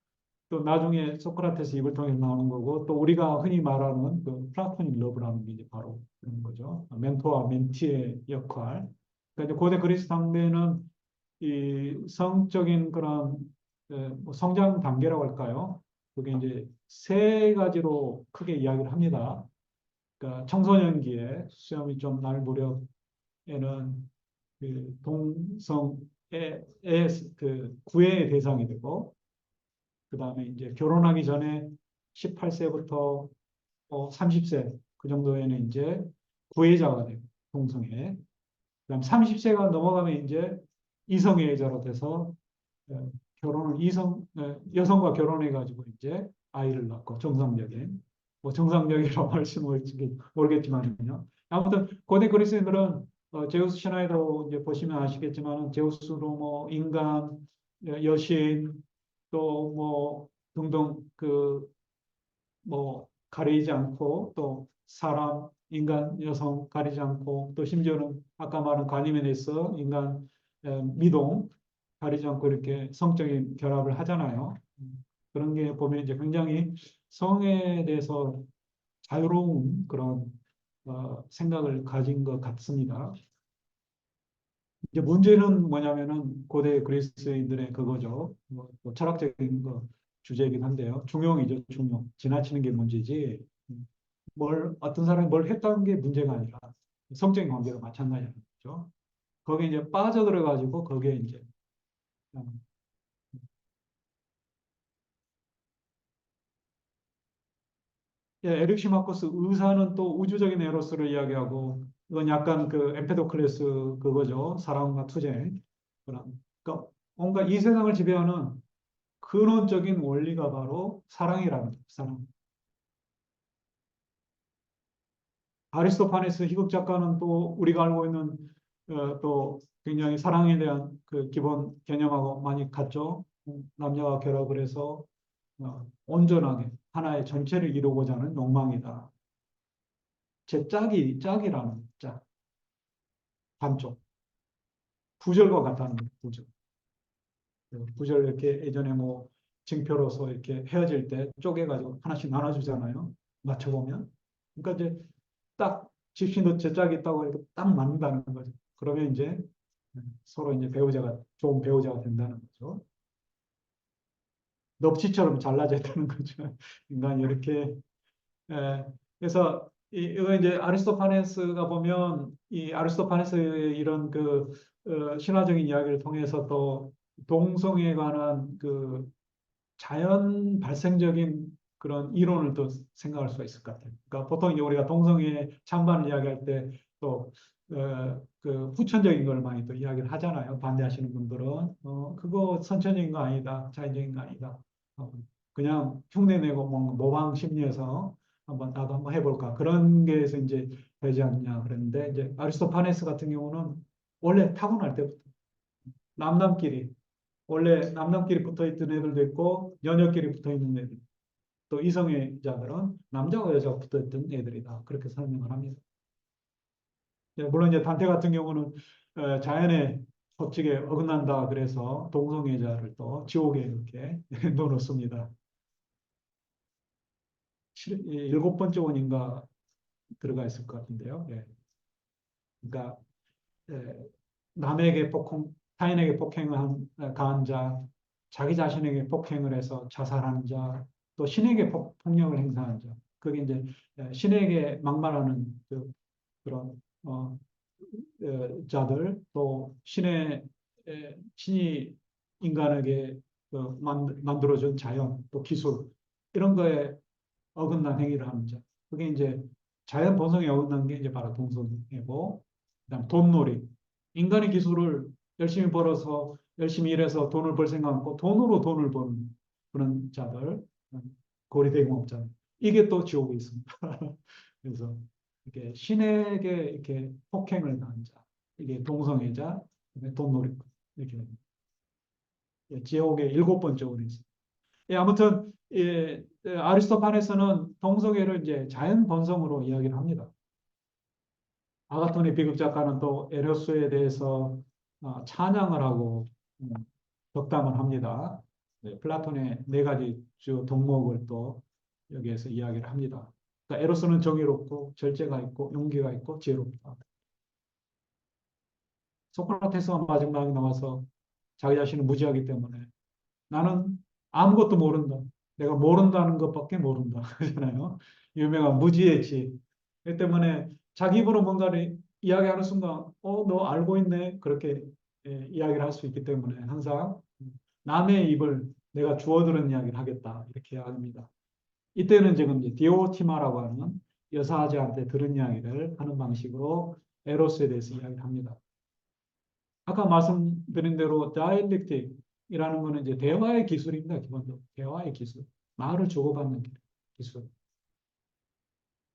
또 나중에 소크라테스 입을 통해서 나오는 거고 또 우리가 흔히 말하는 그 플라토닉 러브라는 게 이제 바로 그런 거죠. 멘토와 멘티의 역할. 그러니까 이제 고대 그리스 당대에는 이 성적인 그런 뭐 성장 단계라고 할까요? 그게 이제 세 가지로 크게 이야기를 합니다. 그러니까 청소년기에 수염이 좀 날 무렵에는 그 동성애 그 구애의 대상이 되고 그 다음에 이제 결혼하기 전에 18세부터 30세 그 정도에는 이제 구애자가 되고 동성애. 그다음 30세가 넘어가면 이제 이성애자로 돼서 결혼을 여성과 결혼해 가지고 이제 아이를 낳고 정상적인 뭐 정상적이라고 말씀을 모르겠지만요. 아무튼 고대 그리스인들은 제우스 신화에도 이제 보시면 아시겠지만 제우스로 뭐 인간, 여신 또 뭐 등등 그 뭐 가리지 않고 또 사람, 인간, 여성 가리지 않고 또 심지어는 아까 말한 가니메데스 인간 미동 가리지 않고 이렇게 성적인 결합을 하잖아요. 그런 게 보면 이제 굉장히 성에 대해서 자유로운 그런 생각을 가진 것 같습니다. 이제 문제는 뭐냐면은 고대 그리스인들의 그거죠. 뭐 철학적인 거 주제이긴 한데요. 중용이죠, 중용. 지나치는 게 문제지. 뭘 어떤 사람이 뭘 했다는 게 문제가 아니라 성적인 관계도 마찬가지라는 거죠. 거기에 이제 빠져들어 가지고 거기에 이제 음, 예, 에릭 시마코스 의사는 또 우주적인 에로스를 이야기하고 이건 약간 그 엠페도클레스 그거죠. 사랑과 투쟁. 그러니까 뭔가 이 세상을 지배하는 근원적인 원리가 바로 사랑이라는 거예요. 사랑. 아리스토파네스 희극 작가는 또 우리가 알고 있는 또 굉장히 사랑에 대한 그 기본 개념하고 많이 같죠. 남녀가 결합을 해서 온전하게 하나의 전체를 이루고자 하는 욕망이다. 제 짝이라는 짝, 반쪽, 부절과 같다는 거예요, 부절. 부절 이렇게 예전에 뭐 징표로서 이렇게 헤어질 때 쪼개가지고 하나씩 나눠주잖아요. 맞춰보면. 그러니까 이제 딱 집신도 제 짝이 있다고 해도 딱 맞는다는 거죠. 그러면 이제 서로 이제 배우자가 좋은 배우자가 된다는 거죠. 넙치처럼 잘라져 있다는 거죠. 인간이 이렇게 그래서 이거 이제 아리스토파네스가 보면 이 아리스토파네스의 이런 그 신화적인 이야기를 통해서 또 동성애에 관한 그 자연 발생적인 그런 이론을 또 생각할 수가 있을 것 같아요. 그러니까 보통 이제 우리가 동성애 찬반을 이야기할 때 또 그 후천적인 걸 많이 또 이야기를 하잖아요. 반대하시는 분들은 그거 선천적인 거 아니다, 자연적인 거 아니다. 어, 그냥 흉내내고 뭐 모방 심리에서 한번 나도 한번 해볼까 그런 게에서 이제 되지 않냐 그랬는데 이제 아리스토파네스 같은 경우는 원래 타고날 때부터 남남끼리 원래 남남끼리 붙어 있던 애들도 있고 여녀끼리 붙어 있는 애들 또 이성애자들은 남자와 여자가 붙어 있던 애들이다 그렇게 설명을 합니다. 예, 물론 이제 단테 같은 경우는 자연의 법칙에 어긋난다 그래서 동성애자를 또 지옥에 이렇게 넣어놓습니다. 일곱 번째 원인가 들어가 있을 것 같은데요. 예. 그러니까 예, 남에게 타인에게 폭행을 가한 자, 자기 자신에게 폭행을 해서 자살하는 자, 또 신에게 폭력을 행사하는 자. 그게 이제 신에게 막말하는 그런 자들 또 신이 인간에게 만들어준 자연 또 기술 이런 거에 어긋난 행위를 하는 자. 그게 이제 자연 본성에 어긋난 게 이제 바로 동성애고, 그다음 돈놀이. 인간의 기술을 열심히 벌어서 열심히 일해서 돈을 벌 생각 없고 돈으로 돈을 버는 그런 자들, 고리대공업자. 이게 또 지옥에 있습니다. 그래서 이렇게 신에게 이렇게 폭행을 당한 자, 이게 동성애자, 그다음에 돈놀이 이렇게 지옥의 일곱 번째 원이 있습니다. 예, 아무튼 예, 아리스토판에서는 동성애를 이제 자연 본성으로 이야기를 합니다. 아가토니 비극 작가는 또 에로스에 대해서 찬양을 하고 음, 덕담을 합니다. 네, 플라톤의 네 가지 주 덕목을 또 여기에서 이야기를 합니다. 그러니까 에로스는 정의롭고 절제가 있고 용기가 있고 지혜롭다. 소크라테스가 마지막에 나와서 자기 자신을 무지하기 때문에 나는 아무것도 모른다. 내가 모른다는 것밖에 모른다. 그러잖아요. 유명한 무지의 지. 그 때문에 자기 입으로 뭔가를 이야기하는 순간, 너 알고 있네. 그렇게 이야기를 할 수 있기 때문에 항상 남의 입을 내가 주워들은 이야기를 하겠다. 이렇게 합니다. 이때는 지금 이제 디오티마라고 하는 여사제한테 들은 이야기를 하는 방식으로 에로스에 대해서 이야기를 합니다. 아까 말씀드린 대로 다이얼렉틱이라는 거는 이제 대화의 기술입니다. 기본적으로 대화의 기술, 말을 주고받는 기술.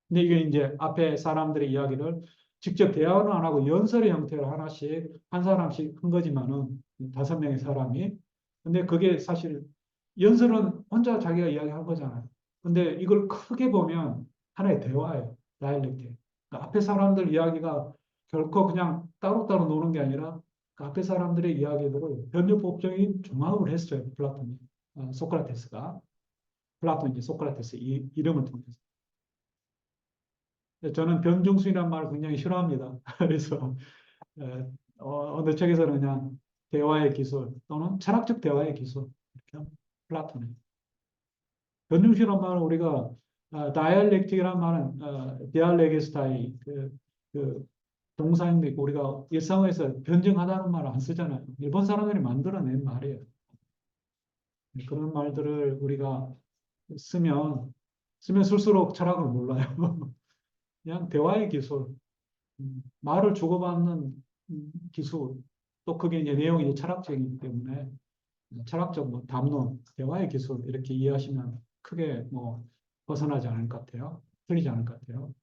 근데 이게 이제 앞에 사람들의 이야기를 직접 대화는 안 하고 연설의 형태로 하나씩 한 사람씩 한 거지만은 다섯 명의 사람이. 근데 그게 사실 연설은 혼자 자기가 이야기한 거잖아요. 근데 이걸 크게 보면 하나의 대화예요. 다이얼렉틱. 그러니까 앞에 사람들 이야기가 결코 그냥 따로따로 노는 게 아니라 그 앞에 사람들의 이야기들을 변조법적인 종합을 했어요. 플라톤이. 소크라테스가. 플라톤이 이제 소크라테스 이름을 통해서. 저는 변종수이라는 말을 굉장히 싫어합니다. 그래서 어느 책에서는 그냥 대화의 기술 또는 철학적 대화의 기술 이렇게 합니다. 플라톤이. 변종수이라는 말은 우리가 다이알렉틱이라는 말은 디알레게스타이 그 동사인데 우리가 일상에서 변증하다는 말을 안 쓰잖아요. 일본 사람들이 만들어낸 말이에요. 그런 말들을 우리가 쓰면 쓸수록 철학을 몰라요. 그냥 대화의 기술, 말을 주고받는 기술, 또 그게 이제 내용이 이제 철학적이기 때문에 철학적 뭐 담론, 대화의 기술 이렇게 이해하시면 크게 뭐 벗어나지 않을 것 같아요. 틀리지 않을 것 같아요.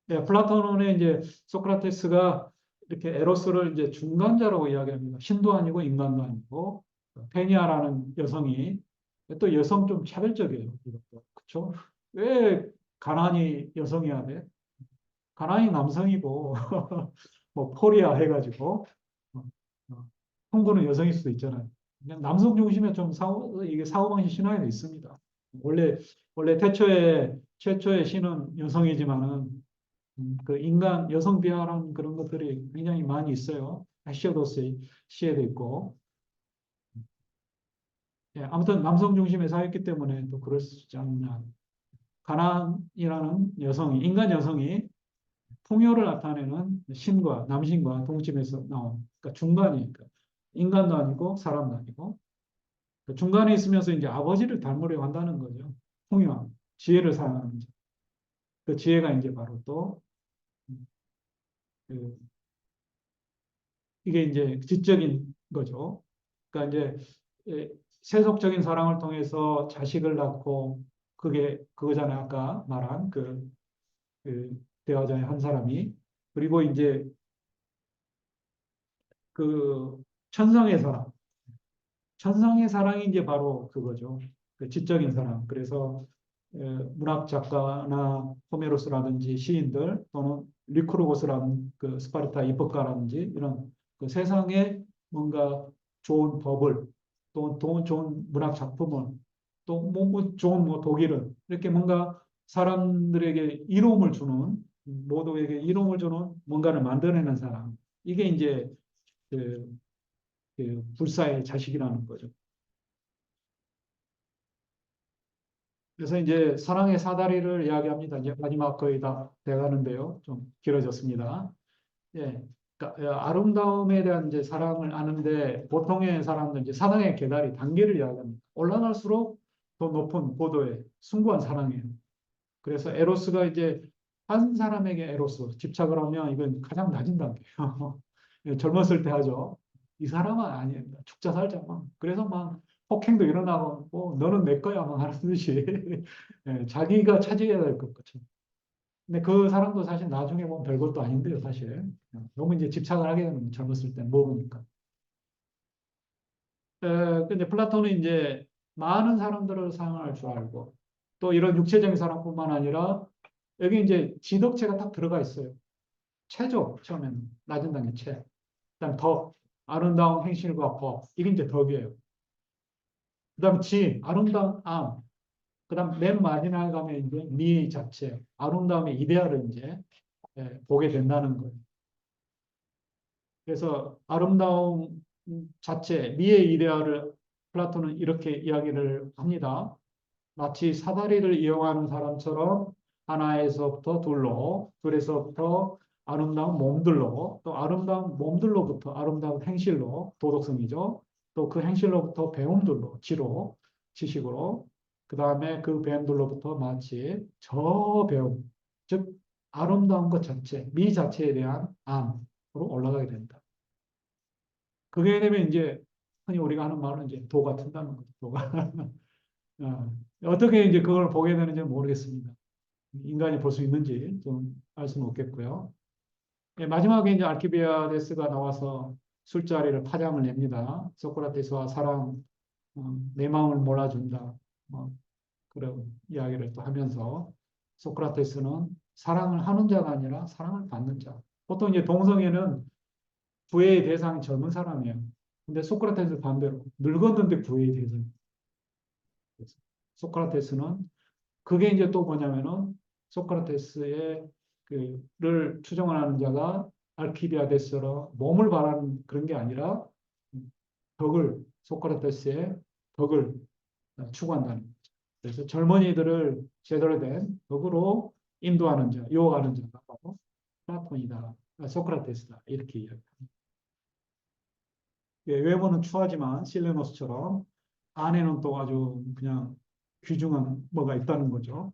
네, 플라톤의 이제 소크라테스가 이렇게 에로스를 이제 중간자라고 이야기합니다. 신도 아니고 인간도 아니고 페니아라는 여성이 또 여성 좀 차별적이에요. 이것도 그렇죠? 왜 가난이 여성이어야 돼? 가나이 남성이고 뭐 포리아 해가지고 어, 홍보는 여성일 수도 있잖아요. 그냥 남성 중심의 좀 이게 사고방식 신화에도 있습니다. 원래 원래 최초의 신은 여성이지만은 그 인간 여성 비하라는 그런 것들이 굉장히 많이 있어요. 헤시오도스의 시에도 있고. 예, 아무튼 남성 중심의 사회였기 때문에 또 그럴 수 있지 않느냐. 가난이라는 여성이 인간 여성이 풍요를 나타내는 신과 남신과 동침에서 나온 그러니까 중간이니까 인간도 아니고 사람도 아니고 그 중간에 있으면서 이제 아버지를 닮으려고 한다는 거죠. 풍요함, 지혜를 사용하는 자. 그 지혜가 이제 바로 또 그, 이게 이제 지적인 거죠. 그러니까 이제 세속적인 사랑을 통해서 자식을 낳고 그게 그거잖아요. 아까 말한 그 대화자의 한 사람이 그리고 이제 그 천상의 사랑 천상의 사랑이 이제 바로 그거죠. 그 지적인 사랑. 그래서 문학 작가나 호메로스라든지 시인들 또는 리크루고스라는 그 스파르타 입법가라든지 이런 그 세상에 뭔가 좋은 법을 또 좋은 문학 작품을 또뭐 좋은 뭐 독일을 이렇게 뭔가 사람들에게 이로움을 주는 모두에게 이로움을 주는 뭔가를 만들어내는 사람. 이게 이제 그, 그 불사의 자식이라는 거죠. 그래서 이제 사랑의 사다리를 이야기합니다. 이제 마지막 거의 다 돼가는데요. 좀 길어졌습니다. 예. 그러니까 아름다움에 대한 이제 사랑을 아는데 보통의 사람들은 이제 사랑의 계단이 단계를 이야기합니다. 올라갈수록 더 높은 고도의 숭고한 사랑이에요. 그래서 에로스가 이제 한 사람에게 에로스 집착을 하면 이건 가장 낮은 단계예요. 예, 젊었을 때 하죠. 이 사람은 아니에요. 죽자 살자 막. 그래서 막 폭행도 일어나고 뭐 너는 내 거야 막 하는 듯이 예, 자기가 차지해야 될 것 같죠. 근데 그 사람도 사실 나중에 보면 별것도 아닌데요, 사실. 너무 이제 집착을 하게 되는 거예요, 젊었을 때 모르니까. 근데 플라톤은 이제 많은 사람들을 사랑할 줄 알고 또 이런 육체적인 사랑뿐만 아니라 여기 이제 지덕체가 딱 들어가 있어요. 체죠, 처음에는. 낮은 단계 체. 그다음 덕, 아름다운 행실과 법. 이게 이제 덕이에요. 그다음 지, 아름다운 암. 그다음 맨 마지막에 가면 이제 미 자체, 아름다움의 이데아를 이제 보게 된다는 거예요. 그래서 아름다움 자체, 미의 이데아를 플라톤은 이렇게 이야기를 합니다. 마치 사다리를 이용하는 사람처럼 하나에서부터 둘로, 둘에서부터 아름다운 몸들로, 또 아름다운 몸들로부터 아름다운 행실로, 도덕성이죠. 또 그 행실로부터 배움들로, 지로, 지식으로, 그 다음에 그 배움들로부터 마치 저 배움, 즉 아름다운 것 자체, 미 자체에 대한 암으로 올라가게 된다. 그게 되면 이제 흔히 우리가 하는 말은 이제 도가 튼다는 거죠. 도가. 어떻게 이제 그걸 보게 되는지 모르겠습니다. 인간이 볼 수 있는지 좀 알 수는 없겠고요. 예, 마지막에 이제 알키비아데스가 나와서 술자리를 파장을 냅니다. 소크라테스와 사랑, 내 마음을 몰아준다. 그런 이야기를 또 하면서 소크라테스는 사랑을 하는 자가 아니라 사랑을 받는 자. 보통 이제 동성애는 구애의 대상이 젊은 사람이에요. 근데 소크라테스 반대로 늙었는데 구애의 대상. 소크라테스는 그게 이제 또 뭐냐면은 소크라테스의 그를 추종하는 자가 알키비아데스로 몸을 바라는 그런 게 아니라 덕을 소크라테스의 덕을 추구한다는 거죠. 그래서 젊은이들을 제대로 된 덕으로 인도하는 자, 유혹하는 자가 바로 플라톤이다, 소크라테스다 이렇게 이야기합니다. 예, 외모는 추하지만 실레노스처럼 안에는 또 아주 그냥 귀중한 뭐가 있다는 거죠.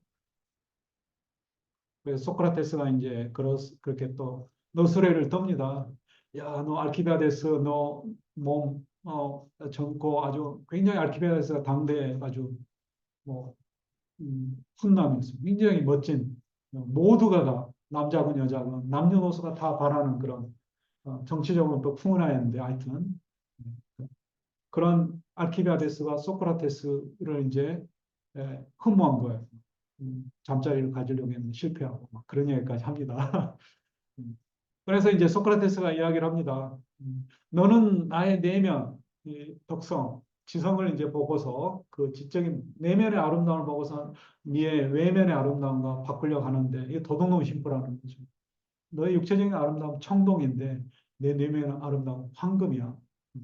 그래서 소크라테스가 이제 그렇게 또 너스레를 떱니다. 야, 너 알키비아데스, 너 몸, 젊고 아주 굉장히 알키비아데스가 당대에 아주 뭐, 훈남이었어요. 굉장히 멋진, 모두가 다, 남자건 여자건, 남녀노소가 다 바라는 그런, 정치적으로 또 풍운하였는데, 하여튼, 그런 알키비아데스가 소크라테스를 이제 흠모한 거예요. 잠자리를 가지려고 했는데 실패하고 막 그런 얘기까지 합니다. 음. 그래서 이제 소크라테스가 이야기를 합니다. 너는 나의 내면, 이 덕성, 지성을 이제 보고서 그 지적인 내면의 아름다움을 보고서 네의 외면의 아름다움과 바꾸려고 하는데 이게 도둑놈 심보라는 거죠. 너의 육체적인 아름다움 청동인데 내 내면의 아름다움 황금이야.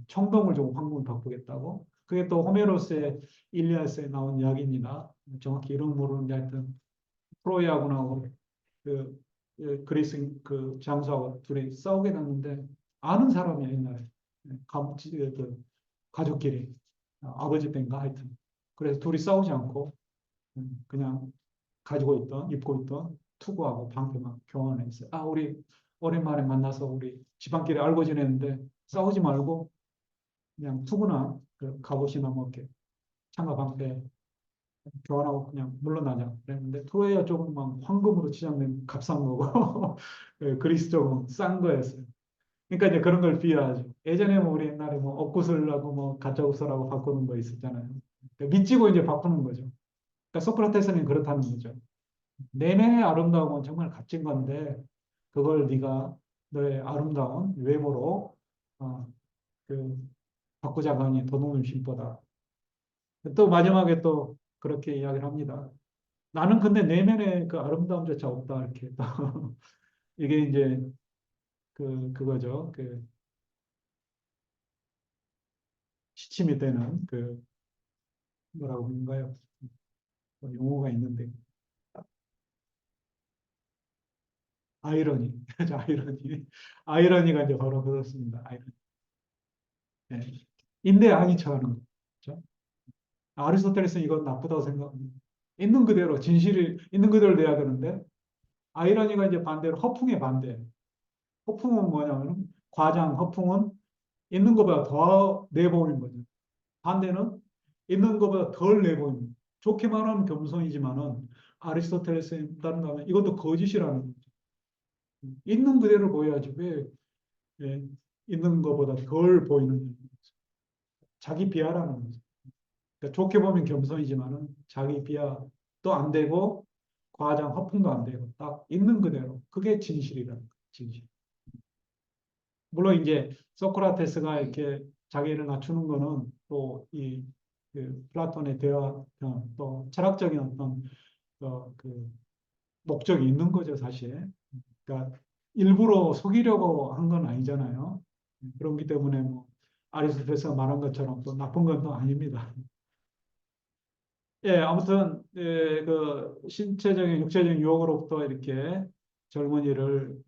청동을 주고 황금을 바꾸겠다고. 그게 또 호메로스의 일리아스에 나온 이야기입니다. 정확히 이름 모르는데 하여튼 트로이아군하고 그리스 그 장수하고 둘이 싸우게 됐는데 아는 사람이야 옛날에 가족끼리 아버지 뺀가 하여튼 그래서 둘이 싸우지 않고 그냥 가지고 있던 입고 있던 투구하고 방패만 교환해 있어요. 아 우리 오랜만에 만나서 우리 집안끼리 알고 지냈는데 싸우지 말고 그냥 투구나 그 갑옷이나 뭐 이렇게 창과 방패 교환하고 그냥 물러나자 그랬는데 트로이아 쪽은 막 황금으로 치장된 값싼 거고 예, 그리스 쪽은 싼 거였어요. 그러니까 이제 그런 걸 비하하죠. 예전에 뭐 우리 옛날에 뭐 옥구슬하고 뭐 가짜옥슬하고 바꾸는 거 있었잖아요. 그러니까 믿지고 이제 바꾸는 거죠. 그러니까 소크라테스는 그렇다는 거죠. 내면의 아름다움은 정말 값진 건데 그걸 네가 너의 아름다운 외모로 어, 그 바꾸자고 하니 도둑놈 심보다. 또 마지막에 또 그렇게 이야기를 합니다. 나는 근데 내면에 그 아름다움조차 없다 이렇게 이게 이제 그거죠. 그 시침이 되는 그 뭐라고 하는가요? 뭐 용어가 있는데 아이러니, 아이러니, 아이러니가 이제 바로 그렇습니다. 아이러니. 예. 인데 아니 처하는 거. 그렇죠? 아리스토텔레스는 이건 나쁘다고 생각합니다. 있는 그대로 진실이 있는 그대로 돼야 되는데 아이러니가 이제 반대로 허풍의 반대. 허풍은 뭐냐면 과장 허풍은 있는 것보다 더 내보이는 거죠. 반대는 있는 것보다 덜 내보이는 거죠. 좋게 말하면 겸손이지만은 아리스토텔레스에 따른다면 이것도 거짓이라는 거죠. 있는 그대로 보여야지 왜 예, 있는 것보다 덜 보이는 거죠. 자기 비하라는 거죠. 그러니까 좋게 보면 겸손이지만은 자기 비하도 안 되고 과장 허풍도 안 되고 딱 있는 그대로 그게 진실이라는 거죠. 진실. 물론 이제 소크라테스가 이렇게 자기를 낮추는 거는 또 이 그 플라톤의 대화 또 철학적인 어떤 그 목적이 있는 거죠, 사실. 그러니까 일부러 속이려고 한 건 아니잖아요. 그렇기 때문에 뭐 아리스토텔레스가 말한 것처럼 또 나쁜 건 또 아닙니다. 예, 아무튼 그 신체적인 육체적인 유혹으로부터 이렇게 젊은이를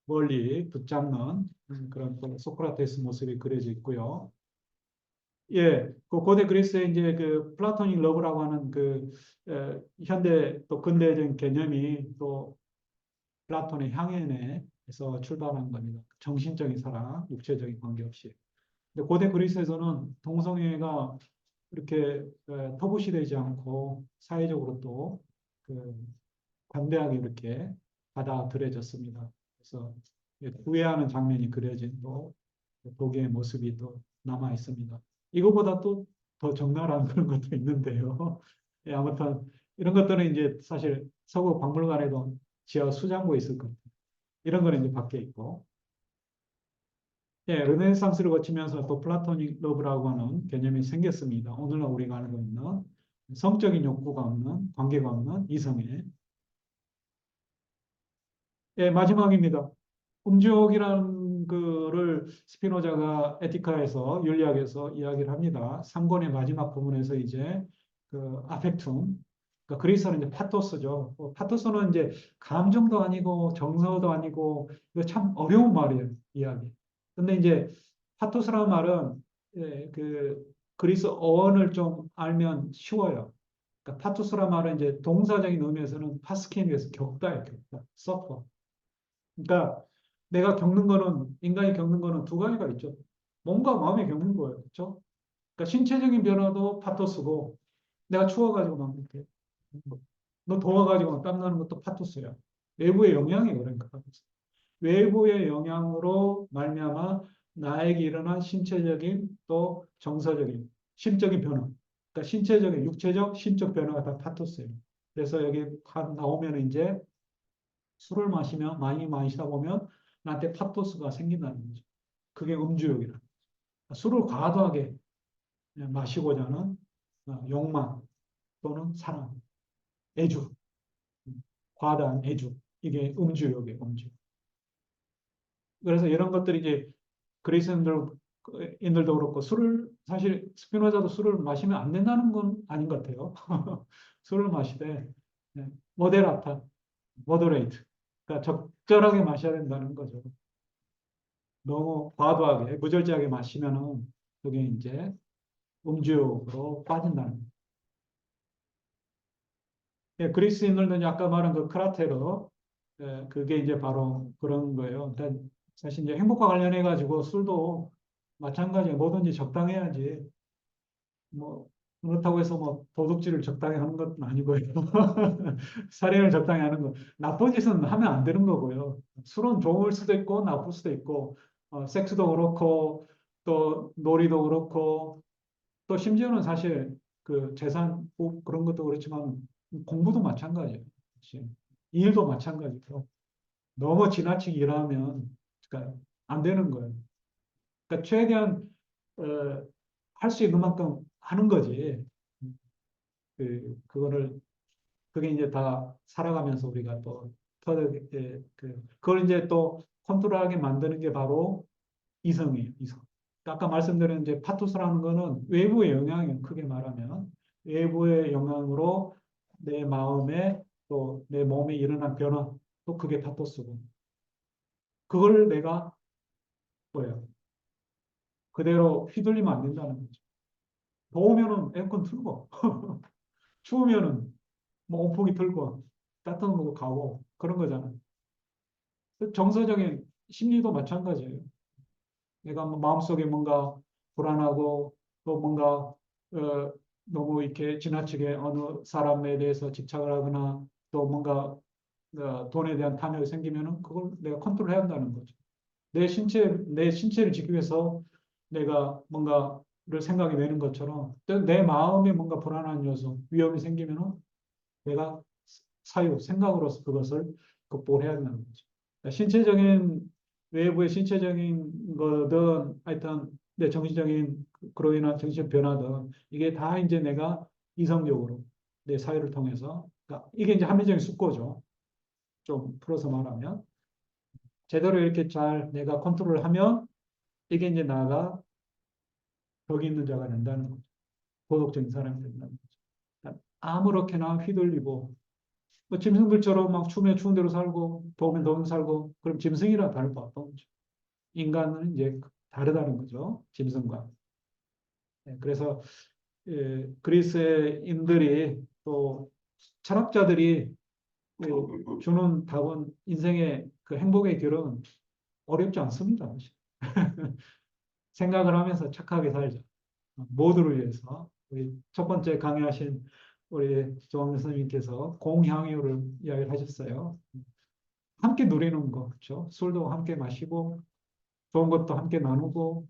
멀리 붙잡는 그런 또 소크라테스 모습이 그려져 있고요. 예, 그 고대 그리스의 이제 그 플라토닉 러브라고 하는 그 현대 또 근대적인 개념이 또 플라톤의 향연에서 출발한 겁니다. 정신적인 사랑, 육체적인 관계없이. 근데 고대 그리스에서는 동성애가 이렇게 터부시되지 않고 사회적으로 또그 관대하게 이렇게 받아들여졌습니다. 그래서 구애하는 장면이 그려진 또 독일의 모습이 또 남아 있습니다. 이거보다 또 더 적나라한 그런 것도 있는데요. 예, 아무튼 이런 것들은 이제 사실 서구 박물관에도 지하 수장고에 있을 겁니다. 이런 거는 이제 밖에 있고. 예, 르네상스를 거치면서 또 플라토닉 러브라고 하는 개념이 생겼습니다. 오늘날 우리가 알고 있는 성적인 욕구가 없는, 관계가 없는 이성애. 예, 마지막입니다. 음주욕이라는 거를 스피노자가 에티카에서 윤리학에서 이야기를 합니다. 3권의 마지막 부분에서 이제 그 아펙툼, 그러니까 그리스어는 이제 파토스죠. 파토스는 이제 감정도 아니고 정서도 아니고 이거 참 어려운 말이에요, 이야기. 근데 이제 파토스라는 말은 그 그리스 어원을 좀 알면 쉬워요. 그러니까 파토스라는 말은 이제 동사적인 의미에서는 파스케미에서 겪다예요, 겪다, 서퍼. 그러니까 내가 겪는 거는 인간이 겪는 거는 두 가지가 있죠. 몸과 마음이 겪는 거예요. 그렇죠? 그러니까 신체적인 변화도 파토스고 내가 추워가지고 막 이렇게 너 더워가지고 막 땀나는 것도 파토스야. 외부의 영향이 그러니까 파토스. 외부의 영향으로 말미암아 나에게 일어난 신체적인 또 정서적인 심적인 변화. 그러니까 신체적인 육체적 신적 변화가 다 파토스예요. 그래서 여기 나오면 이제 술을 마시면 많이 마시다 보면 나한테 파토스가 생긴다는 거죠. 그게 음주욕이라. 술을 과도하게 마시고자 하는 욕망 또는 사랑, 애주, 과다한 애주. 이게 음주욕이에요, 음주. 그래서 이런 것들이 이제 그리스인들도 그렇고 술을 사실 스피노자도 술을 마시면 안 된다는 건 아닌 것 같아요. 술을 마시되 모데라타, 모더레이트. 그러니까 적절하게 마셔야 된다는 거죠. 너무 과도하게 무절제하게 마시면은 그게 이제 음주로 빠진다는. 예, 그리스인들도 이제 아까 말한 그 크라테로 그게 이제 바로 그런 거예요. 그러니까 사실 이제 행복과 관련해 가지고 술도 마찬가지예요. 뭐든지 적당해야지. 뭐 그렇다고 해서 뭐 도둑질을 적당히 하는 것은 아니고요. 살인을 적당히 하는 거. 나쁜 짓은 하면 안 되는 거고요. 술은 좋을 수도 있고 나쁠 수도 있고 섹스도 그렇고 또 놀이도 그렇고 또 심지어는 사실 그 재산 그런 것도 그렇지만 공부도 마찬가지예요. 사실. 일도 마찬가지고 너무 지나치게 일하면 그러니까 안 되는 거예요. 그러니까 최대한 할 수 있는 만큼 하는 거지. 그거를 그게 이제 다 살아가면서 우리가 또 그걸 이제 또 컨트롤하게 만드는 게 바로 이성이에요. 이성. 아까 말씀드린 이제 파토스라는 거는 외부의 영향이에요. 크게 말하면 외부의 영향으로 내 마음에 또 내 몸에 일어난 변화. 또 그게 파토스고 그걸 내가 뭐예요? 그대로 휘둘리면 안 된다는 거죠. 더우면은 에어컨 틀고 추우면은 뭐 온풍기 틀고 따뜻한 거 가고 그런 거잖아요. 정서적인 심리도 마찬가지예요. 내가 뭐 마음속에 뭔가 불안하고 또 뭔가 너무 이렇게 지나치게 어느 사람에 대해서 집착을 하거나 또 뭔가 돈에 대한 탐욕이 생기면은 그걸 내가 컨트롤해야 한다는 거죠. 내 신체를 지키기 위해서 내가 뭔가를 생각이 되는 것처럼 내 마음에 뭔가 불안한 요소, 위험이 생기면은 내가 생각으로서 그것을 극복을 해야 된다는 거죠. 그러니까 외부의 신체적인 거든 하여튼 내 정신적인 그로 인한 정신 변화든 이게 다 이제 내가 이성적으로 내 사회를 통해서 그러니까 이게 이제 합리적인 숙고죠. 좀 풀어서 말하면 제대로 이렇게 잘 내가 컨트롤을 하면 이게 이제 나가 덕이 있는 자가 된다는 거죠. 도덕적인 사람이 된다는 거죠. 그러니까 아무렇게나 휘둘리고 뭐 짐승들처럼 막 추우면 추운 대로 살고 더우면 더운 대로 살고 그럼 짐승이랑 다를 바 없던 거죠. 인간은 이제 다르다는 거죠. 짐승과. 네, 그래서 그리스의 인들이 또 철학자들이 주는 답은 인생의 그 행복의 길은 어렵지 않습니다. 생각을 하면서 착하게 살자. 모두를 위해서. 우리 첫 번째 강의하신 우리 조광 선생님께서 공향유를 이야기를 하셨어요. 함께 누리는 거, 그렇죠? 술도 함께 마시고 좋은 것도 함께 나누고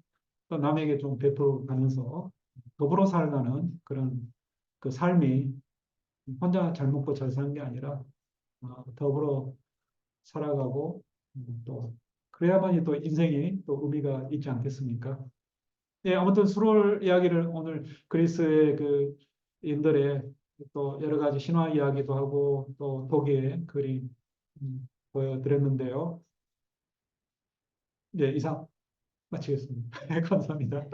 또 남에게 좀 베풀어 가면서 더불어 살아가는 그런 그 삶이 혼자 잘 먹고 잘 사는 게 아니라 더불어 살아가고 또 그래야만이 또 인생이 또 의미가 있지 않겠습니까? 예, 아무튼 수롤 이야기를 오늘 그리스의 그 인들의 또 여러 가지 신화 이야기도 하고 또 독일의 그림 보여드렸는데요. 예, 이상 마치겠습니다. 감사합니다.